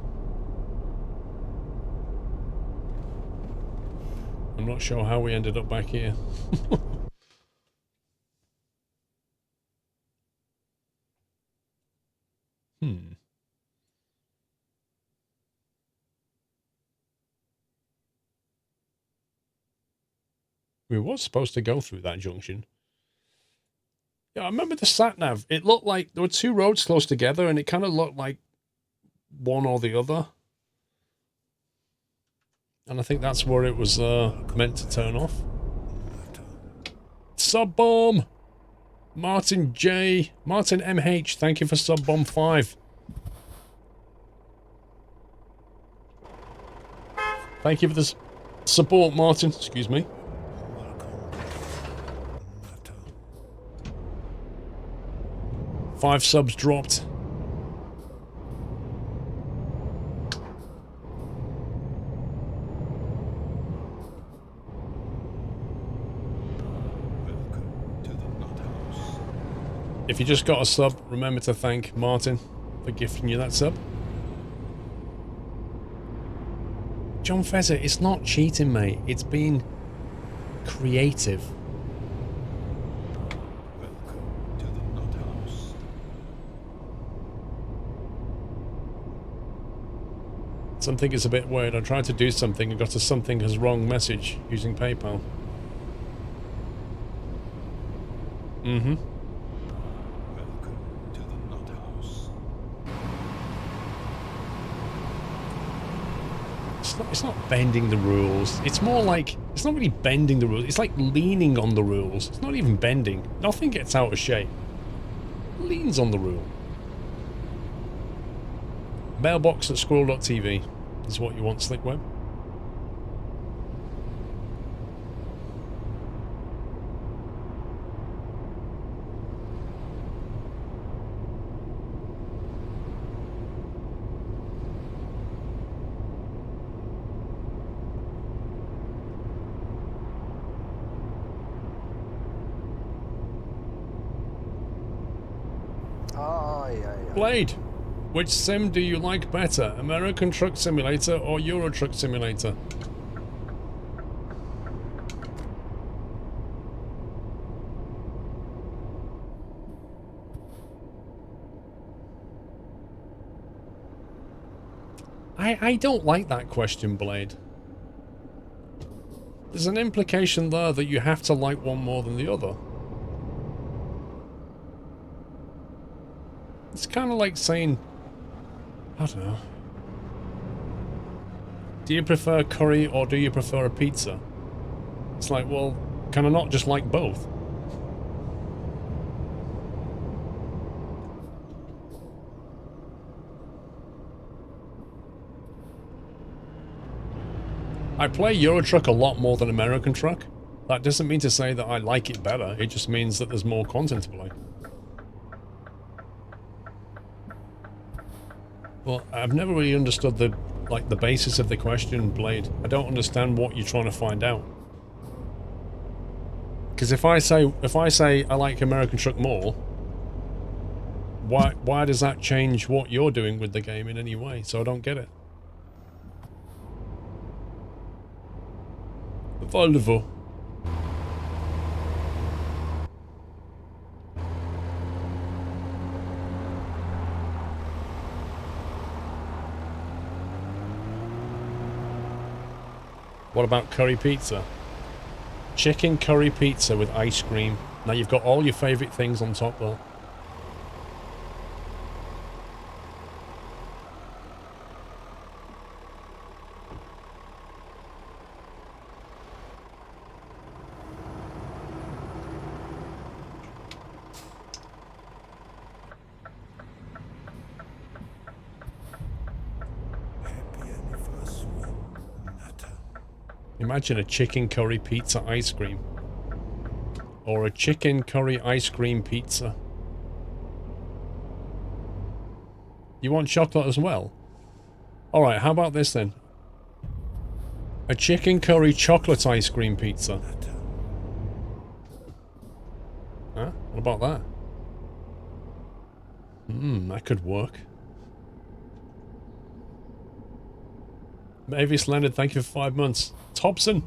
Speaker 1: I'm not sure how we ended up back here. We were supposed to go through that junction. Yeah, I remember the sat-nav. It looked like there were two roads close together, and it kind of looked like one or the other. And I think that's where it was meant to turn off. Sub-bomb! Martin J. Martin MH, thank you for sub-bomb 5. Thank you for this support, Martin. Excuse me. Five subs dropped.
Speaker 2: Welcome to the Nut House.
Speaker 1: If you just got a sub, remember to thank Martin for gifting you that sub. John Fezzer, it's not cheating, mate. It's being creative.
Speaker 2: Welcome to the Nut House.
Speaker 1: Something is a bit weird. I tried to do something and got a something has wrong message using PayPal. Mm-hmm.
Speaker 2: Welcome to the Nut House.
Speaker 1: It's not bending the rules. It's more like, it's not really bending the rules. It's like leaning on the rules. It's not even bending. Nothing gets out of shape. Leans on the rule. Mailbox at squirrel.tv is what you want, Slickweb.
Speaker 3: Oh, yeah.
Speaker 1: Blade, which sim do you like better? American Truck Simulator or Euro Truck Simulator? I don't like that question, Blade. There's an implication there that you have to like one more than the other. It's kind of like saying, I don't know. Do you prefer curry or do you prefer a pizza? It's like, well, can I not just like both? I play Euro Truck a lot more than American Truck. That doesn't mean to say that I like it better, it just means that there's more content to play. Well, I've never really understood the basis of the question, Blade. I don't understand what you're trying to find out. Because if I say I like American Truck more, why does that change what you're doing with the game in any way? So I don't get it. Volvo. What about curry pizza? Chicken curry pizza with ice cream. Now you've got all your favourite things on top though. Imagine a chicken curry pizza ice cream. Or a chicken curry ice cream pizza. You want chocolate as well? Alright, how about this then? A chicken curry chocolate ice cream pizza. Huh? What about that? That could work. Mavis Leonard, thank you for 5 months. Thompson,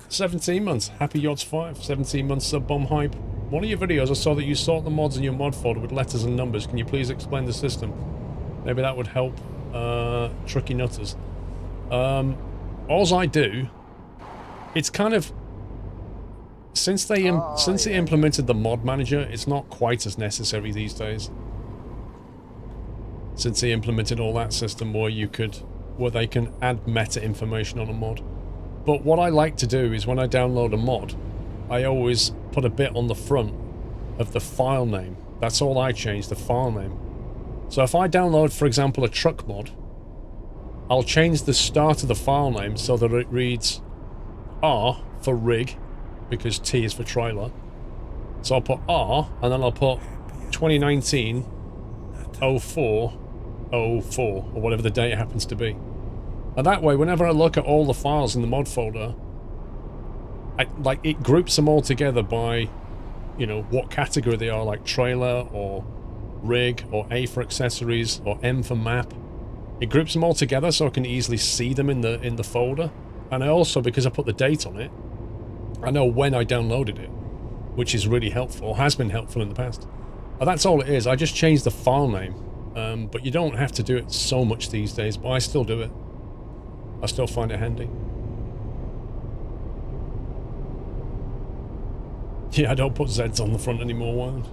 Speaker 1: 17 months. Happy Yachts 5, 17 months sub bomb hype. One of your videos I saw that you sort the mods in your mod folder with letters and numbers. Can you please explain the system? Maybe that would help trucky nutters. Alls I do, it's kind of since they implemented the mod manager, it's not quite as necessary these days. Since they implemented all that system where they can add meta information on a mod. But what I like to do is when I download a mod, I always put a bit on the front of the file name. That's all I change, the file name. So if I download, for example, a truck mod, I'll change the start of the file name so that it reads R for rig, because T is for trailer. So I'll put R, and then I'll put 2019 04 04, or whatever the date happens to be. And that way, whenever I look at all the files in the mod folder, it groups them all together by, you know, what category they are, like trailer, or rig, or A for accessories, or M for map. It groups them all together so I can easily see them in the folder. And I also, because I put the date on it, I know when I downloaded it, which is really helpful, or has been helpful in the past. And that's all it is. I just changed the file name. But you don't have to do it so much these days, but I still do it. I still find it handy. Yeah, I don't put Zs on the front anymore, Wild.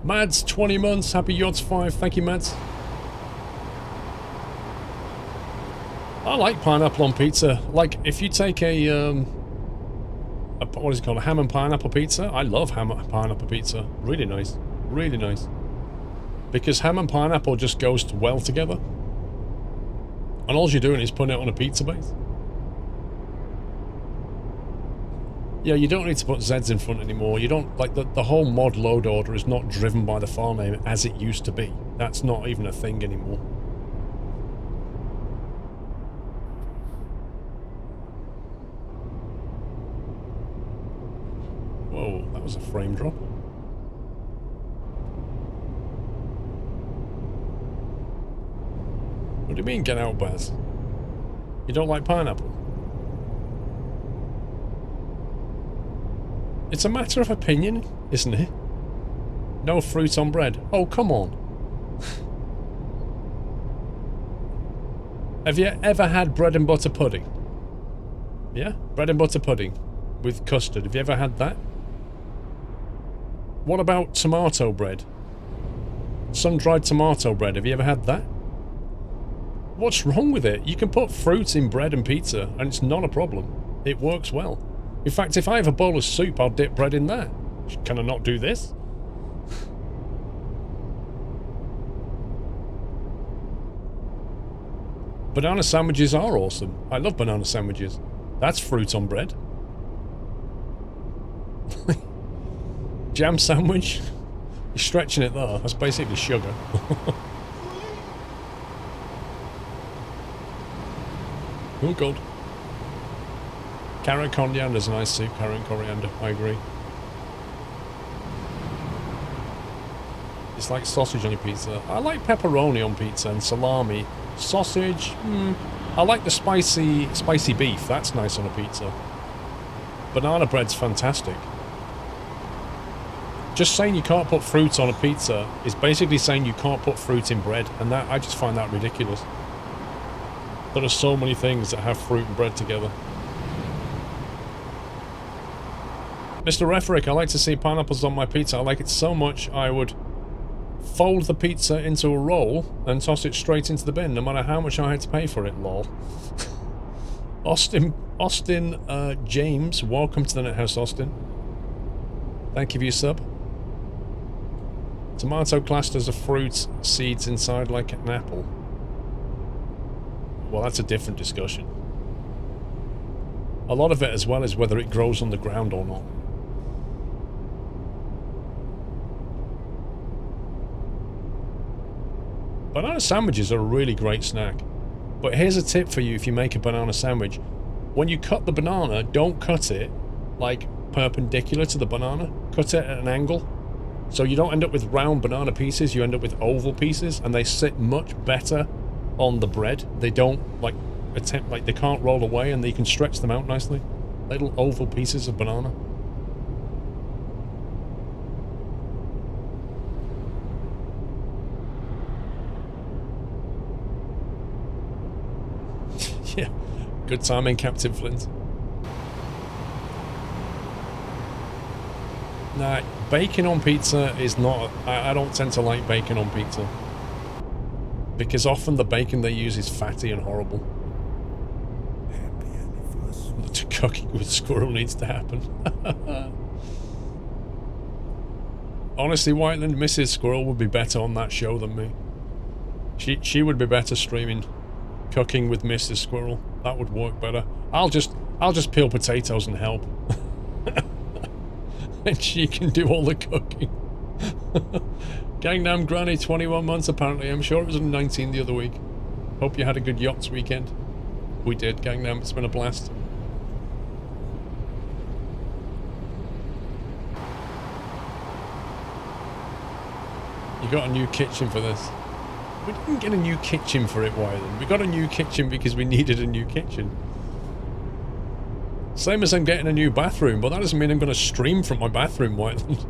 Speaker 1: Mads, 20 months, happy Yachts 5, thank you, Mads. I like pineapple on pizza. Like, if you take what is it called, a ham and pineapple pizza? I love ham and pineapple pizza. Really nice. Really nice. Because ham and pineapple just goes well together. And all you're doing is putting it on a pizza base. Yeah, you don't need to put Zs in front anymore. You don't, like, the whole mod load order is not driven by the file name as it used to be. That's not even a thing anymore. Whoa, that was a frame drop. What do you mean, get out, Baz? You don't like pineapple? It's a matter of opinion, isn't it? No fruit on bread. Oh, come on. Have you ever had bread and butter pudding? Yeah? Bread and butter pudding with custard. Have you ever had that? What about tomato bread? Sun-dried tomato bread. Have you ever had that? What's wrong with it? You can put fruit in bread and pizza, and it's not a problem. It works well. In fact, if I have a bowl of soup, I'll dip bread in that. Can I not do this? Banana sandwiches are awesome. I love banana sandwiches. That's fruit on bread. Jam sandwich? You're stretching it there. That's basically sugar. Oh god. Carrot coriander is nice too. Carrot coriander, I agree. It's like sausage on your pizza. I like pepperoni on pizza and salami. Sausage, I like the spicy beef. That's nice on a pizza. Banana bread's fantastic. Just saying you can't put fruit on a pizza is basically saying you can't put fruit in bread, and that I just find that ridiculous. There are so many things that have fruit and bread together. Mr. Refrick, I like to see pineapples on my pizza. I like it so much I would fold the pizza into a roll and toss it straight into the bin, no matter how much I had to pay for it, lol. Austin James, welcome to the NetHouse, Austin. Thank you for your sub. Tomato classed as a fruit, seeds inside like an apple. Well, that's a different discussion. A lot of it as well is whether it grows on the ground or not. Banana sandwiches are a really great snack. But here's a tip for you if you make a banana sandwich. When you cut the banana, don't cut it like perpendicular to the banana. Cut it at an angle. So you don't end up with round banana pieces, you end up with oval pieces, and they sit much better on the bread. They don't they can't roll away, and you can stretch them out nicely. Little oval pieces of banana. Yeah, good timing, Captain Flint. Nah, bacon on pizza is not... I don't tend to like bacon on pizza. Because often the bacon they use is fatty and horrible. The cooking with Squirrel needs to happen. Honestly, Whiteland, Mrs. Squirrel would be better on that show than me. She would be better streaming cooking with Mrs. Squirrel. That would work better. I'll just peel potatoes and help. And she can do all the cooking. Gangnam Granny, 21 months apparently. I'm sure it was 19 the other week. Hope you had a good yachts weekend. We did, Gangnam. It's been a blast. You got a new kitchen for this. We didn't get a new kitchen for it, Wyland. We got a new kitchen because we needed a new kitchen. Same as I'm getting a new bathroom, but that doesn't mean I'm going to stream from my bathroom, Wyland.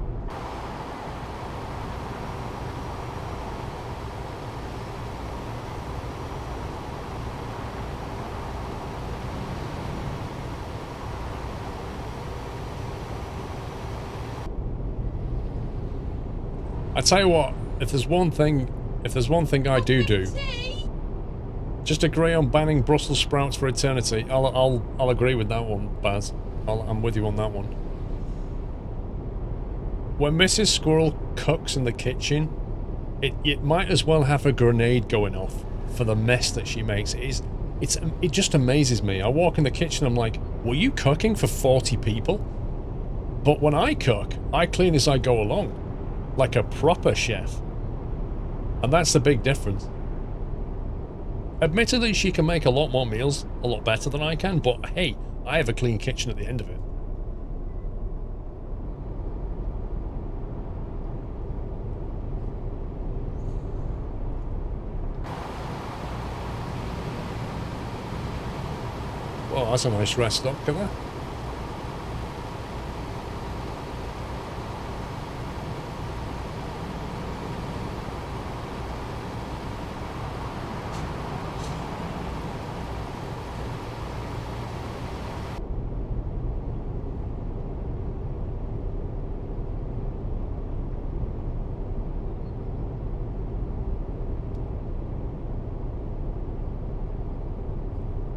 Speaker 1: I tell you what, if there's one thing I do, just agree on banning Brussels sprouts for eternity. I'll agree with that one, Baz. I'm with you on that one. When Mrs. Squirrel cooks in the kitchen, it might as well have a grenade going off for the mess that she makes. It just amazes me. I walk in the kitchen, I'm like, were you cooking for 40 people? But when I cook, I clean as I go along, like a proper chef. And that's the big difference. Admittedly, she can make a lot more meals, a lot better than I can, but hey, I have a clean kitchen at the end of it. Well, that's a nice rest stop, can there?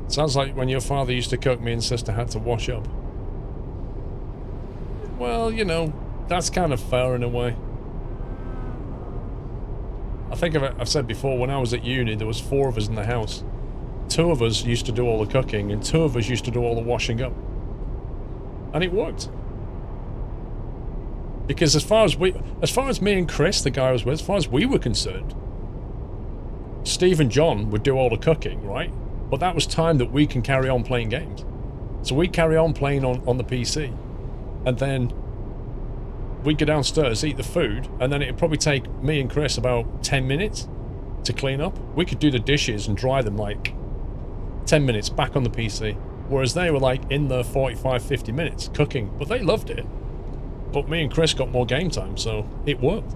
Speaker 1: Sounds like when your father used to cook, me and sister had to wash up. Well, you know, that's kind of fair in a way. I think I've said before, when I was at uni, there was 4 of us in the house. two of us used to do all the cooking and two of us used to do all the washing up. And it worked. Because as far as me and Chris, the guy I was with, as far as we were concerned, Steve and John would do all the cooking, right? But that was time that we can carry on playing games. So we'd carry on playing on the PC. And then we'd go downstairs, eat the food, and then it'd probably take me and Chris about 10 minutes to clean up. We could do the dishes and dry them like 10 minutes back on the PC. Whereas they were like in the 45, 50 minutes cooking. But they loved it. But me and Chris got more game time, so it worked.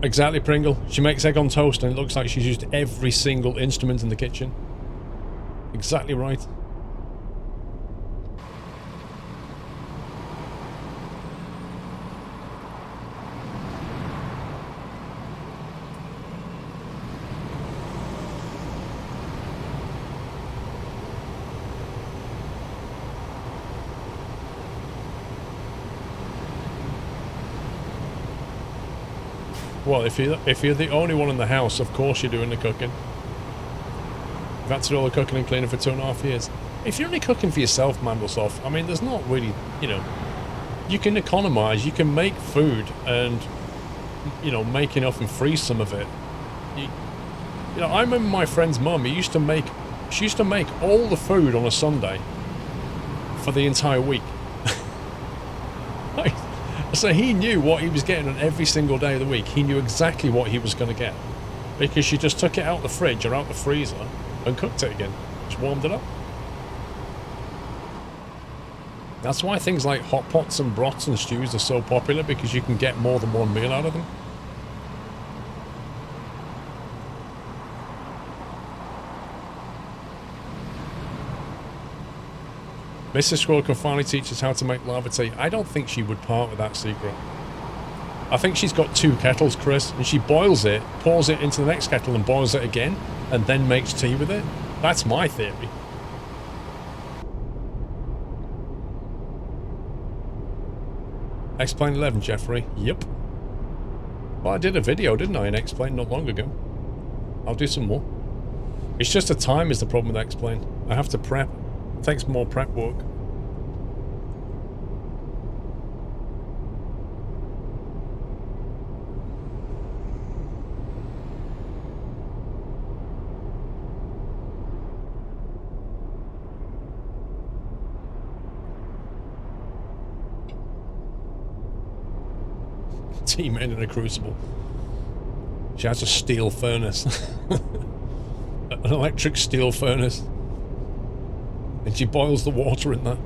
Speaker 1: Exactly, Pringle. She makes egg on toast and it looks like she's used every single instrument in the kitchen. Exactly right. Well, if you're the only one in the house, of course you're doing the cooking. You've had to do all the cooking and cleaning for 2.5 years. If you're only cooking for yourself, Mandelsoft, I mean, there's not really, you know, you can economize, you can make food and, you know, make enough and freeze some of it. You know, I remember my friend's mum, she used to make all the food on a Sunday for the entire week. So he knew what he was getting on every single day of the week. He knew exactly what he was going to get. Because she just took it out the fridge or out the freezer and cooked it again. Just warmed it up. That's why things like hot pots and broths and stews are so popular, because you can get more than one meal out of them. Mrs. Squirrel can finally teach us how to make lava tea. I don't think she would part with that secret. I think she's got 2 kettles, Chris, and she boils it, pours it into the next kettle and boils it again, and then makes tea with it. That's my theory. X-Plane 11, Jeffrey. Yep. Well, I did a video, didn't I, in X-Plane not long ago. I'll do some more. It's just the time is the problem with X-Plane. I have to prep. It takes more prep work. Teammate in a crucible. She has a steel furnace. An electric steel furnace. And she boils the water in that.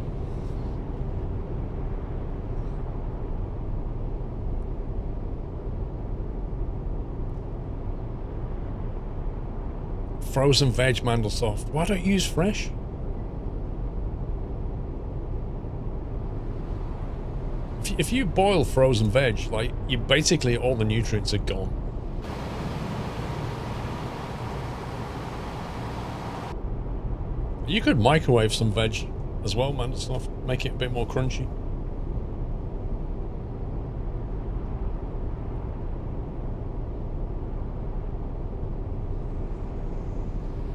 Speaker 1: Frozen veg, Mandelsoft. Why don't you use fresh? If you boil frozen veg, like, you basically all the nutrients are gone. You could microwave some veg as well, Mandelsoft. Make it a bit more crunchy.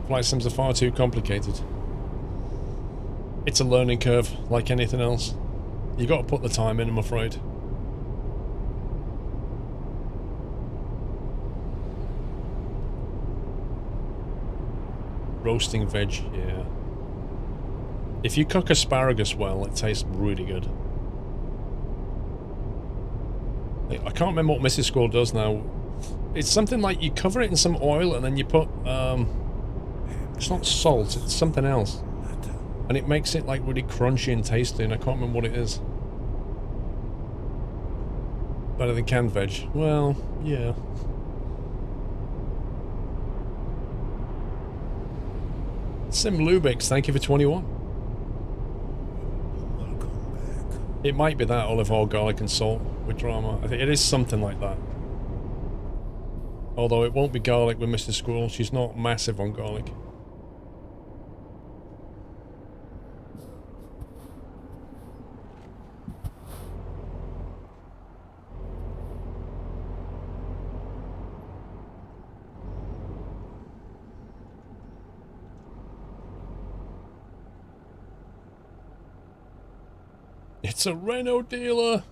Speaker 1: Flight sims are far too complicated. It's a learning curve, like anything else. You got to put the time in, I'm afraid. Roasting veg, yeah. If you cook asparagus well, it tastes really good. I can't remember what Mrs. Squirrel does now. It's something like you cover it in some oil and then you put, it's not salt, it's something else. And it makes it like really crunchy and tasty, and I can't remember what it is. Better than canned veg. Well, yeah. Sim Lubix, thank you for 21. It might be that olive oil, garlic and salt with drama. I think it is something like that. Although it won't be garlic with Mrs. Squirrel. She's not massive on garlic. It's a Renault dealer.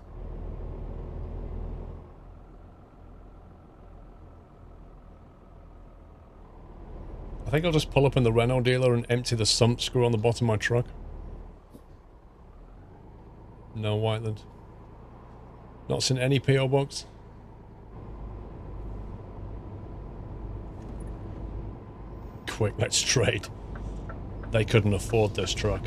Speaker 1: I think I'll just pull up in the Renault dealer and empty the sump screw on the bottom of my truck. No, Whiteland. Not seen any PO box. Quick, let's trade. They couldn't afford this truck.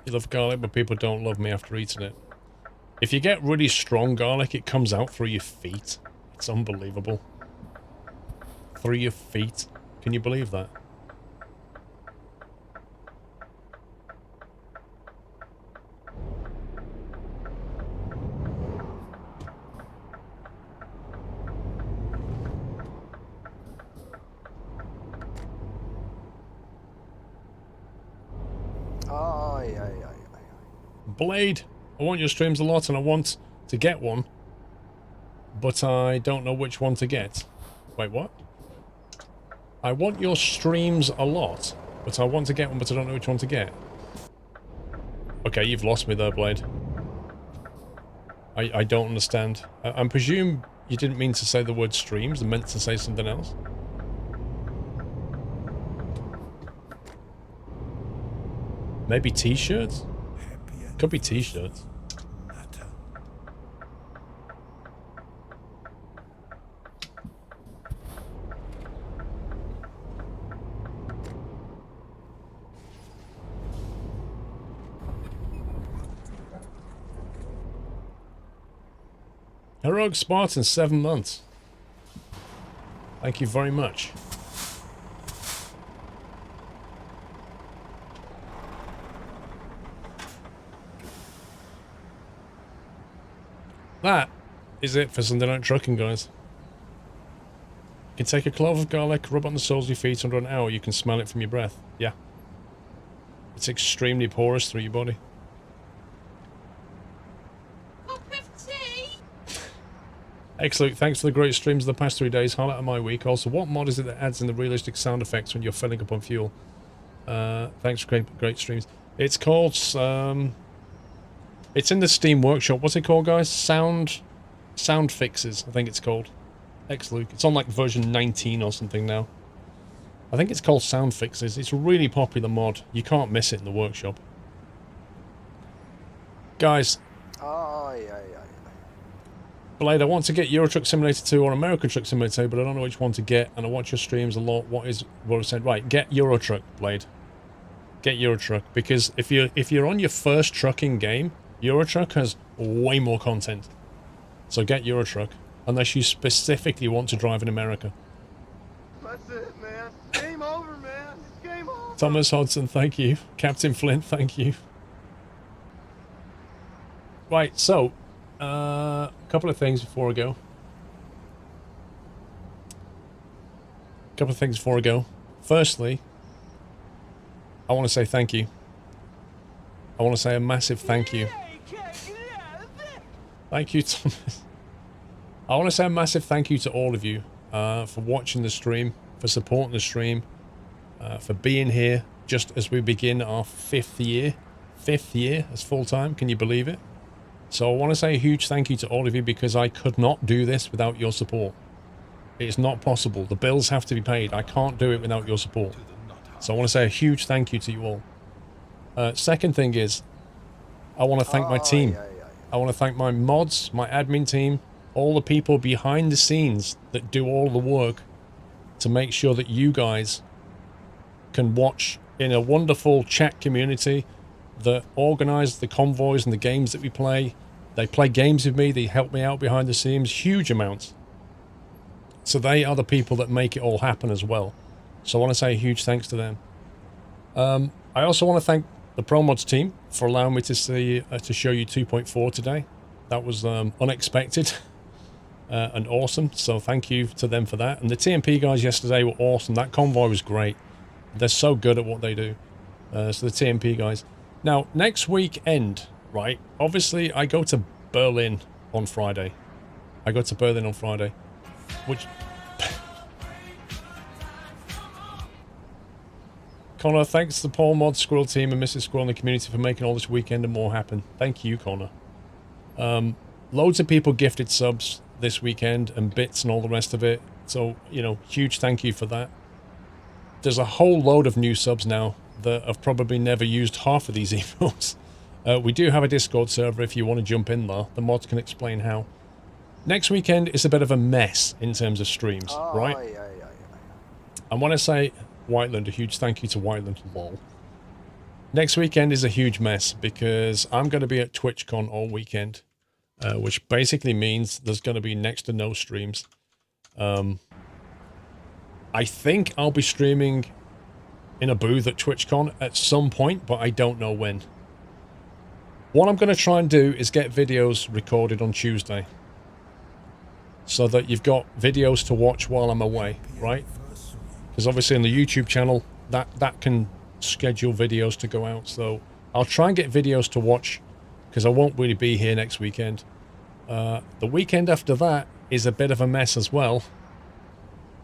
Speaker 1: You love garlic, but people don't love me after eating it. If you get really strong garlic, it comes out through your feet. It's unbelievable. Through your feet. Can you believe that? Blade, I want your streams a lot and I want to get one, but I don't know which one to get. Wait, what? I want your streams a lot, but I want to get one, but I don't know which one to get. Okay, you've lost me there, Blade. I don't understand. I presume you didn't mean to say the word streams and meant to say something else. Maybe t-shirts? Could be t-shirts. Heroic Spartan, 7 months. Thank you very much. That is it for Sunday Night Trucking, guys. You can take a clove of garlic, rub it on the soles of your feet. Under an hour, you can smell it from your breath. Yeah. It's extremely porous through your body. Excellent. Thanks for the great streams of the past 3 days. Highlight of my week. Also, what mod is it that adds in the realistic sound effects when you're filling up on fuel? Thanks for great streams. It's called... it's in the Steam Workshop. What's it called, guys? Sound Fixes, I think it's called. Excellent. It's on like version 19 or something now. I think it's called Sound Fixes. It's a really popular mod. You can't miss it in the workshop. Guys. Blade, I want to get Euro Truck Simulator 2 or American Truck Simulator 2, but I don't know which one to get, and I watch your streams a lot. What I said? Right, get Euro Truck, Blade. Get Euro Truck, because if you're on your first trucking game, Euro Truck has way more content. So get Euro Truck, unless you specifically want to drive in America.
Speaker 4: That's it, man. Game over, man. It's game over.
Speaker 1: Thomas Hodson, thank you. Captain Flint, thank you. Right, so a couple of things before I go. Firstly, I want to say thank you. I want to say a massive thank you. Thank you, Thomas. I want to say a massive thank you to all of you for watching the stream, for supporting the stream, for being here just as we begin our 5th year. 5th year as full-time, can you believe it? So I want to say a huge thank you to all of you, because I could not do this without your support. It's not possible. The bills have to be paid. I can't do it without your support. So I want to say a huge thank you to you all. Second thing is, I want to thank my team. I want to thank my mods, my admin team, all the people behind the scenes that do all the work to make sure that you guys can watch in a wonderful chat community that organize the convoys and the games that we play. They play games with me. They help me out behind the scenes, huge amounts. So they are the people that make it all happen as well. So I want to say a huge thanks to them. I also want to thank the Promods team for allowing me to see to show you 2.4 today. That was unexpected and awesome. So thank you to them for that. And the TMP guys yesterday were awesome. That convoy was great. They're so good at what they do. So the TMP guys. Now, next weekend, right? Obviously, I go to Berlin on Friday. Which... Connor, thanks to the Promods Squirrel team and Mrs. Squirrel and the community for making all this weekend and more happen. Thank you, Connor. Loads of people gifted subs this weekend and bits and all the rest of it. So, you know, huge thank you for that. There's a whole load of new subs now that have probably never used half of these emotes. We do have a Discord server if you want to jump in there. The mods can explain how. Next weekend is a bit of a mess in terms of streams, right? And when I say Whiteland, a huge thank you to Whiteland, lol. Next weekend is a huge mess because I'm going to be at TwitchCon all weekend, which basically means there's going to be next to no streams. I think I'll be streaming in a booth at TwitchCon at some point, but I don't know when. What I'm going to try and do is get videos recorded on Tuesday, so that you've got videos to watch while I'm away, right? Because obviously on the YouTube channel, that can schedule videos to go out. So I'll try and get videos to watch, because I won't really be here next weekend. The weekend after that is a bit of a mess as well,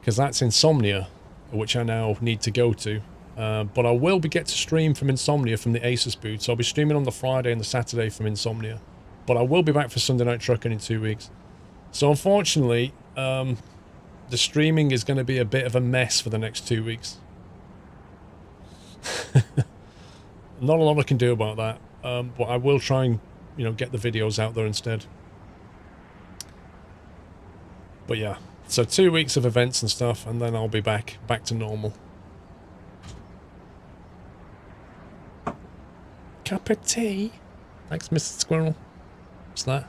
Speaker 1: because that's Insomnia, which I now need to go to. But I will get to stream from Insomnia from the Asus booth. So I'll be streaming on the Friday and the Saturday from Insomnia. But I will be back for Sunday Night Trucking in 2 weeks. So unfortunately, the streaming is going to be a bit of a mess for the next 2 weeks. Not a lot I can do about that. But I will try and, you know, get the videos out there instead. But yeah, so 2 weeks of events and stuff, and then I'll be back to normal. Cup of tea. Thanks, Mr. Squirrel. What's that?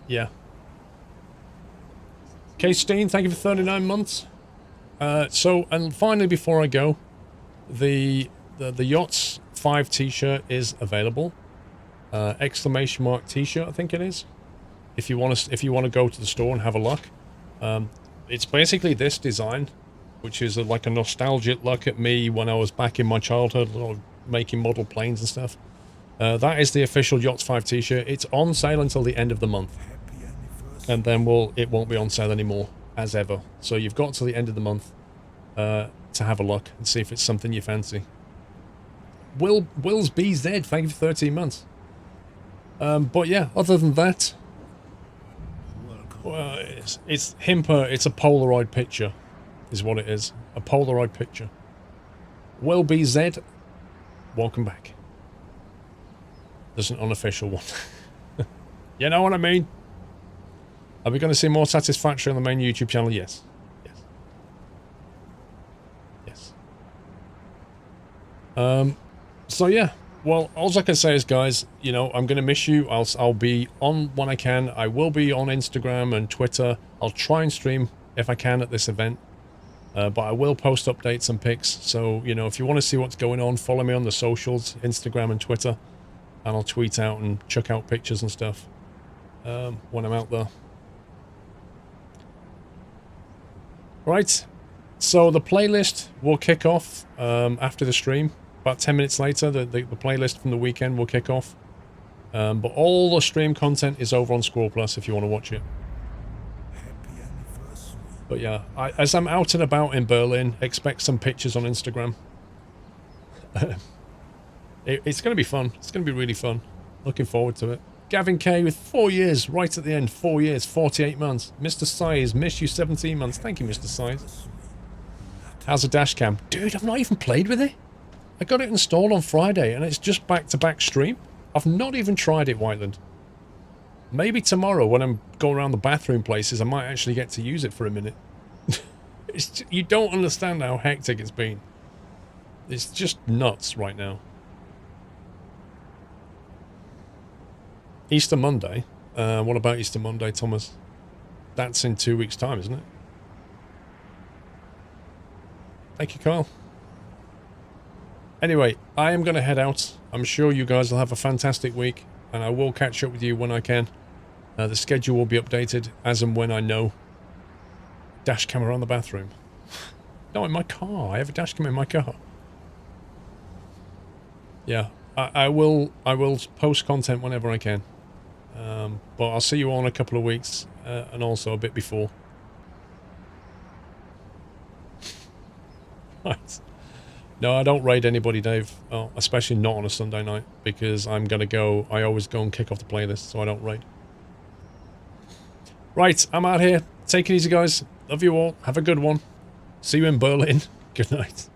Speaker 1: Yeah. K Steen, thank you for 39 months. So, and finally, before I go, the Yachts 5 t-shirt is available. Exclamation mark t-shirt, I think it is. If you want to go to the store and have a look. It's basically this design, which is like a nostalgic look at me when I was back in my childhood, making model planes and stuff. That is the official Yachts 5 t-shirt. It's on sale until the end of the month. And then it won't be on sale anymore, as ever. So you've got to the end of the month to have a look and see if it's something you fancy. Will's BZ, thank you for 13 months. But yeah, other than that, well, it's Himper, it's a Polaroid picture, is what it is. A Polaroid picture. Will BZ, welcome back. There's an unofficial one. You know what I mean? Are we going to see more Satisfactory on the main YouTube channel? Yes. Yes. Yes. So yeah. Well, all I can say is, guys, you know, I'm going to miss you. I'll be on when I can. I will be on Instagram and Twitter. I'll try and stream if I can at this event. But I will post updates and pics. So, you know, if you want to see what's going on, follow me on the socials, Instagram and Twitter. And I'll tweet out and check out pictures and stuff when I'm out there. Right. So the playlist will kick off after the stream. About 10 minutes later, the playlist from the weekend will kick off. But all the stream content is over on SquirrelPlus if you want to watch it. But yeah, as I'm out and about in Berlin, expect some pictures on Instagram. It's going to be fun. It's going to be really fun. Looking forward to it. Gavin K with 4 years, right at the end. 4 years, 48 months. Mr. Size, missed you 17 months. Thank you, Mr. Size. How's the dash cam? Dude, I've not even played with it. I got it installed on Friday, and it's just back-to-back stream. I've not even tried it, Whiteland. Maybe tomorrow, when I'm going around the bathroom places, I might actually get to use it for a minute. You don't understand how hectic it's been. It's just nuts right now. Easter Monday? What about Easter Monday, Thomas? That's in 2 weeks' time, isn't it? Thank you, Carl. Anyway, I am going to head out. I'm sure you guys will have a fantastic week, and I will catch up with you when I can. The schedule will be updated as and when I know. Dash cam around the bathroom. No, in my car. I have a dash cam in my car. Yeah, I will post content whenever I can. But I'll see you all in a couple of weeks, and also a bit before. Right. No, I don't raid anybody, Dave. Oh, especially not on a Sunday night, because I'm going to go... I always go and kick off the playlist, so I don't raid. Right, I'm out here. Take it easy, guys. Love you all. Have a good one. See you in Berlin. Good night.